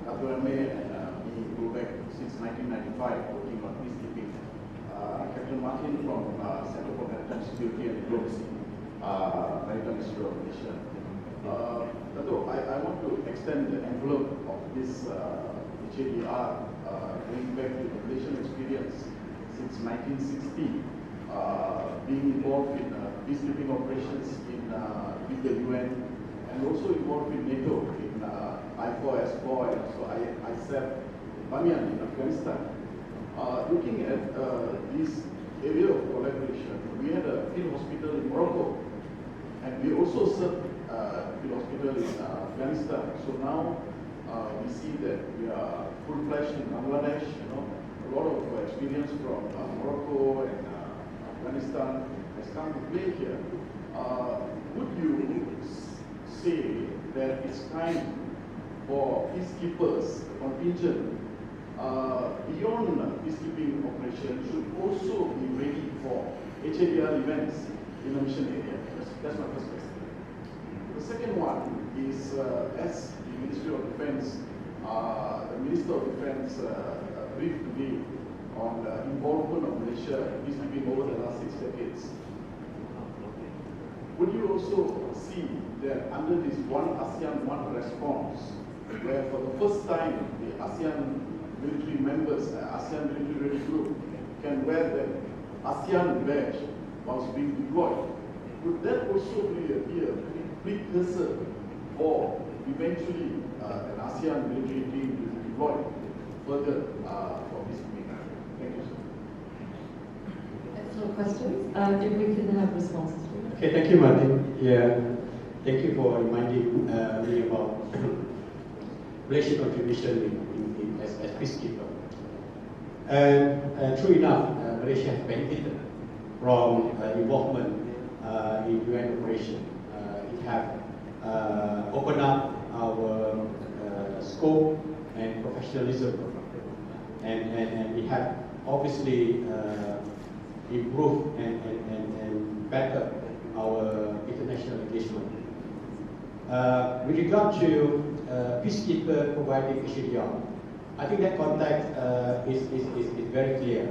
Dato Amin and me go back since 1995 working on peacekeeping. Captain Martin from Center for Maritime Security and Diplomacy, Maritime Institute of Malaysia. Dato, I want to extend the envelope of this HADR going back to the Malaysian experience since 1960, being involved in peacekeeping operations with the UN, and also involved in NATO in I4S4 and also ISAF in Bamiyan in Afghanistan. Looking at this area of collaboration, we had a field hospital in Morocco, and we also served field hospital in Afghanistan. So now we see that we are full-fledged in Bangladesh. A lot of experience from Morocco and Afghanistan has come to play here. Would you say that it's time for peacekeepers, the contingent, beyond peacekeeping operations, should also be ready for HADR events in the mission area? That's my first question. The second one is, as the Ministry of Defense, the Minister of Defense briefed today on the involvement of Malaysia in peacekeeping over the last 6 decades. Would you also see that under this one ASEAN, one response, where for the first time the ASEAN military members, ASEAN military group, can wear the ASEAN badge whilst being deployed, would that also be a precursor for eventually an ASEAN military team to be deployed further for this meeting? Thank you, sir. Excellent questions. If we can have responses, please. Okay, thank you, Martin. Yeah, thank you for reminding me about Malaysian contribution as peacekeeper. And true enough, Malaysia has benefited from involvement in UN operation. It has opened up our scope and professionalism, and it has obviously improved and better our international engagement. With regard to peacekeeper providing HADR, I think that context is very clear.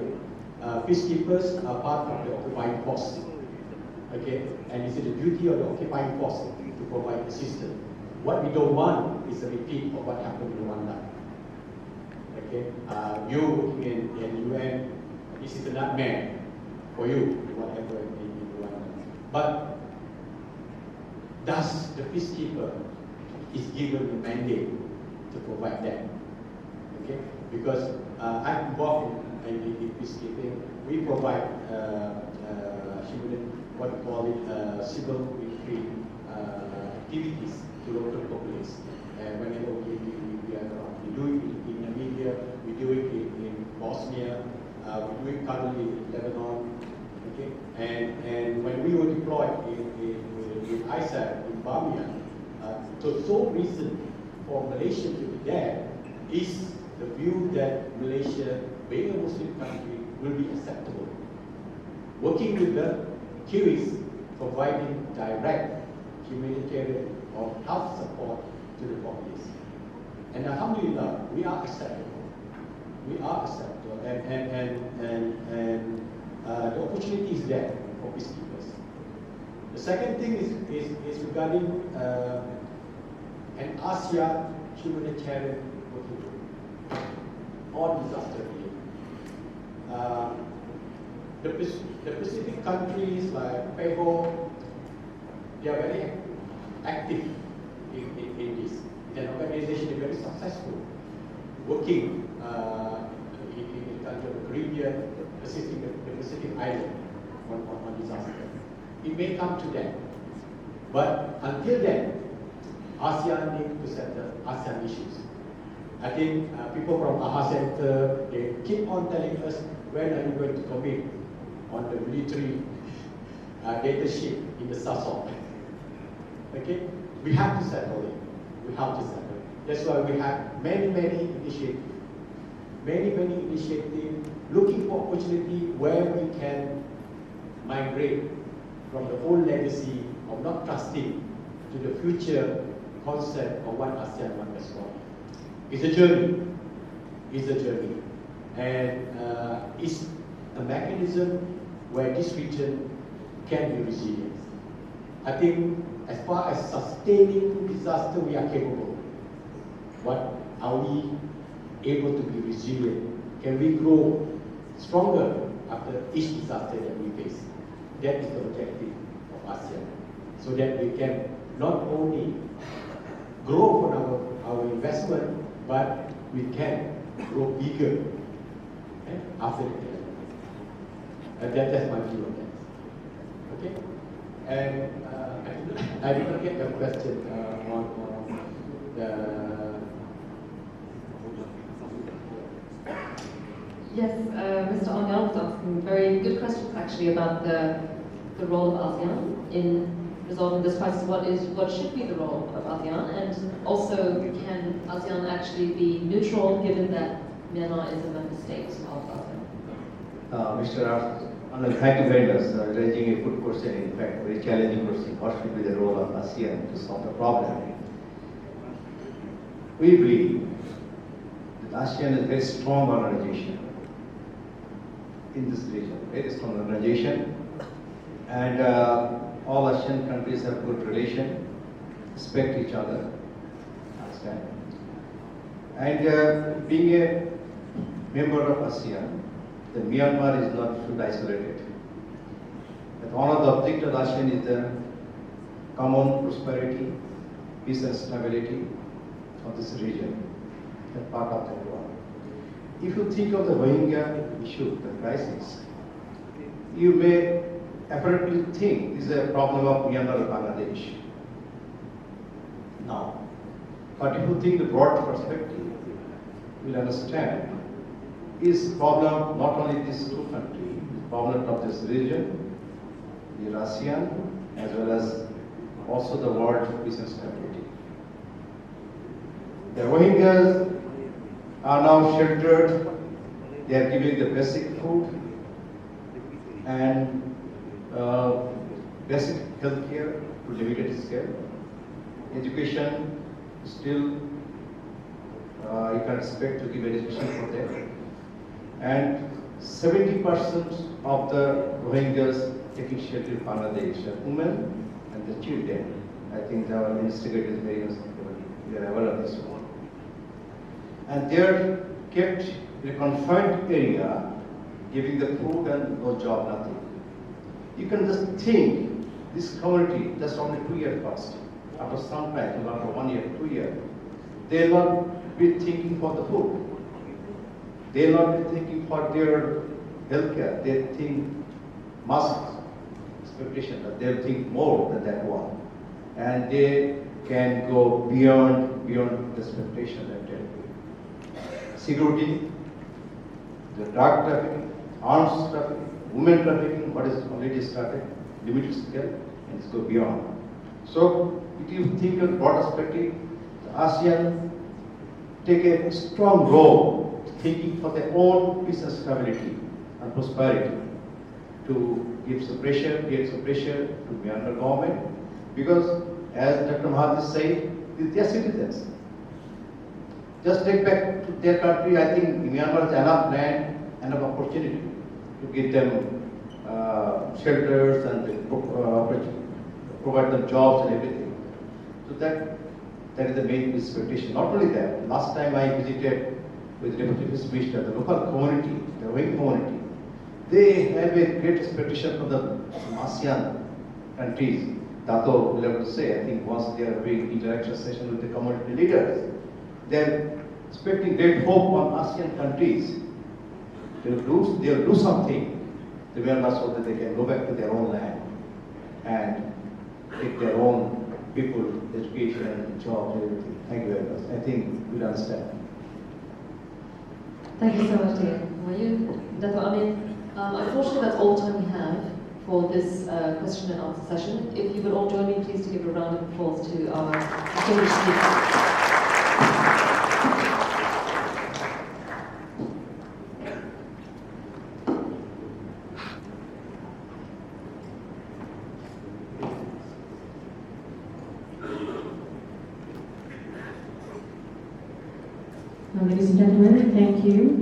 Peacekeepers are part of the occupying force, okay, and it's the duty of the occupying force to provide assistance. What we don't want is a repeat of what happened in Rwanda. Okay, you working in UN, this is a nightmare for you, whatever in Rwanda. But does the peacekeeper is given the mandate to provide that? Okay, because I'm involved in peacekeeping. We provide what we call it civil military activities to local populace. Whenever we are around, we do it in Namibia, we do it in Bosnia, we do it currently in Lebanon. Okay, and when we were deployed in ISAF in Bamiyan, the sole reason for Malaysia to be there is the view that Malaysia, being a Muslim country, will be acceptable. Working with the QIs, providing direct humanitarian or health support to the populace. And alhamdulillah, we are acceptable. We are acceptable, and the opportunity is there for peacekeepers. The second thing is regarding an ASEAN humanitarian working group on disaster relief. the Pacific countries like PEGO, they are very active in this. An organization is very successful, working in the country of the Caribbean, the Pacific Island on disaster. It may come to that, but until then, ASEAN need to settle ASEAN issues. I think people from AHA Center, they keep on telling us, when are you going to commit on the military data ship in the Sasol? Okay, we have to settle it. We have to settle it. That's why we have many initiatives, looking for opportunity where we can migrate from the old legacy of not trusting to the future concept of what ASEAN wants us for. It's a journey. It's a journey. And it's a mechanism where this region can be resilient. I think as far as sustaining disaster, we are capable. But are we able to be resilient? Can we grow stronger after each disaster that we face? That is the objective of ASEAN. So that we can not only grow for our investment, but we can grow bigger after the development. And that's my view on that. Okay? And I did not get the question on the... Yes, Mr. Arnyal was asking very good questions actually about the role of ASEAN in resolving this crisis. What should be the role of ASEAN, and also can ASEAN actually be neutral given that Myanmar is a member state of ASEAN? Mr. Anand, thank you very much for raising a good question, in fact, very challenging question. What should be the role of ASEAN to solve the problem? We believe that ASEAN is a very strong organization in this region, very strong organization, and all ASEAN countries have good relation, respect each other, understand. And being a member of ASEAN, the Myanmar is not should isolated. But one of the objectives of ASEAN is the common prosperity, peace and stability of this region, and part of the world. If you think of the Rohingya issue, the crisis, you may apparently think this is a problem of Myanmar or Bangladesh. Now, but if you think the broad perspective, you will understand is problem not only these two countries, the problem of this region, the ASEAN, as well as also the world peace and stability. The Rohingyas are now sheltered, they are giving the basic food and basic health care to limited scale. Education, still you can expect to give education for them. And 70% of the Rohingyas taking shelter in Bangladesh are women and the children. I think our Instigator is very much aware of this one. And they are kept in a confined area, giving the food and no job, nothing. You can just think this community, just only 2 years past, after some time, after 1 year, 2 years, they will not be thinking for the food. They will not be thinking for their health care. They think much expectation, that they will think more than that one. And they can go beyond the expectation that they security, the drug trafficking, arms trafficking, women trafficking, what is already started, limited scale, and it's go beyond. So, if you think of broad perspective, the ASEAN take a strong role thinking for their own peace and stability and prosperity to give some pressure, create some pressure to Myanmar government, because as Dr. Mahathir said, they are citizens. Just take back to their country. I think Myanmar has enough land, enough opportunity to give them shelters and provide them jobs and everything. So that is the main expectation. Not only that, last time I visited with Deputy Minister, the local community, the Rohingya community, They have a great expectation from the ASEAN countries. Dato will have to say, I think once they are doing interaction session with the community leaders, they are expecting great hope on ASEAN countries. They'll do something to Myanmar so that they can go back to their own land and take their own people, education, jobs, everything. Thank you very much. I think you'll understand. Thank you so much, dear. Were you, Dato Amin? Unfortunately, that's all the time we have for this question and answer session. If you would all join me, please, to give a round of applause to our distinguished speakers. Ladies and gentlemen, thank you.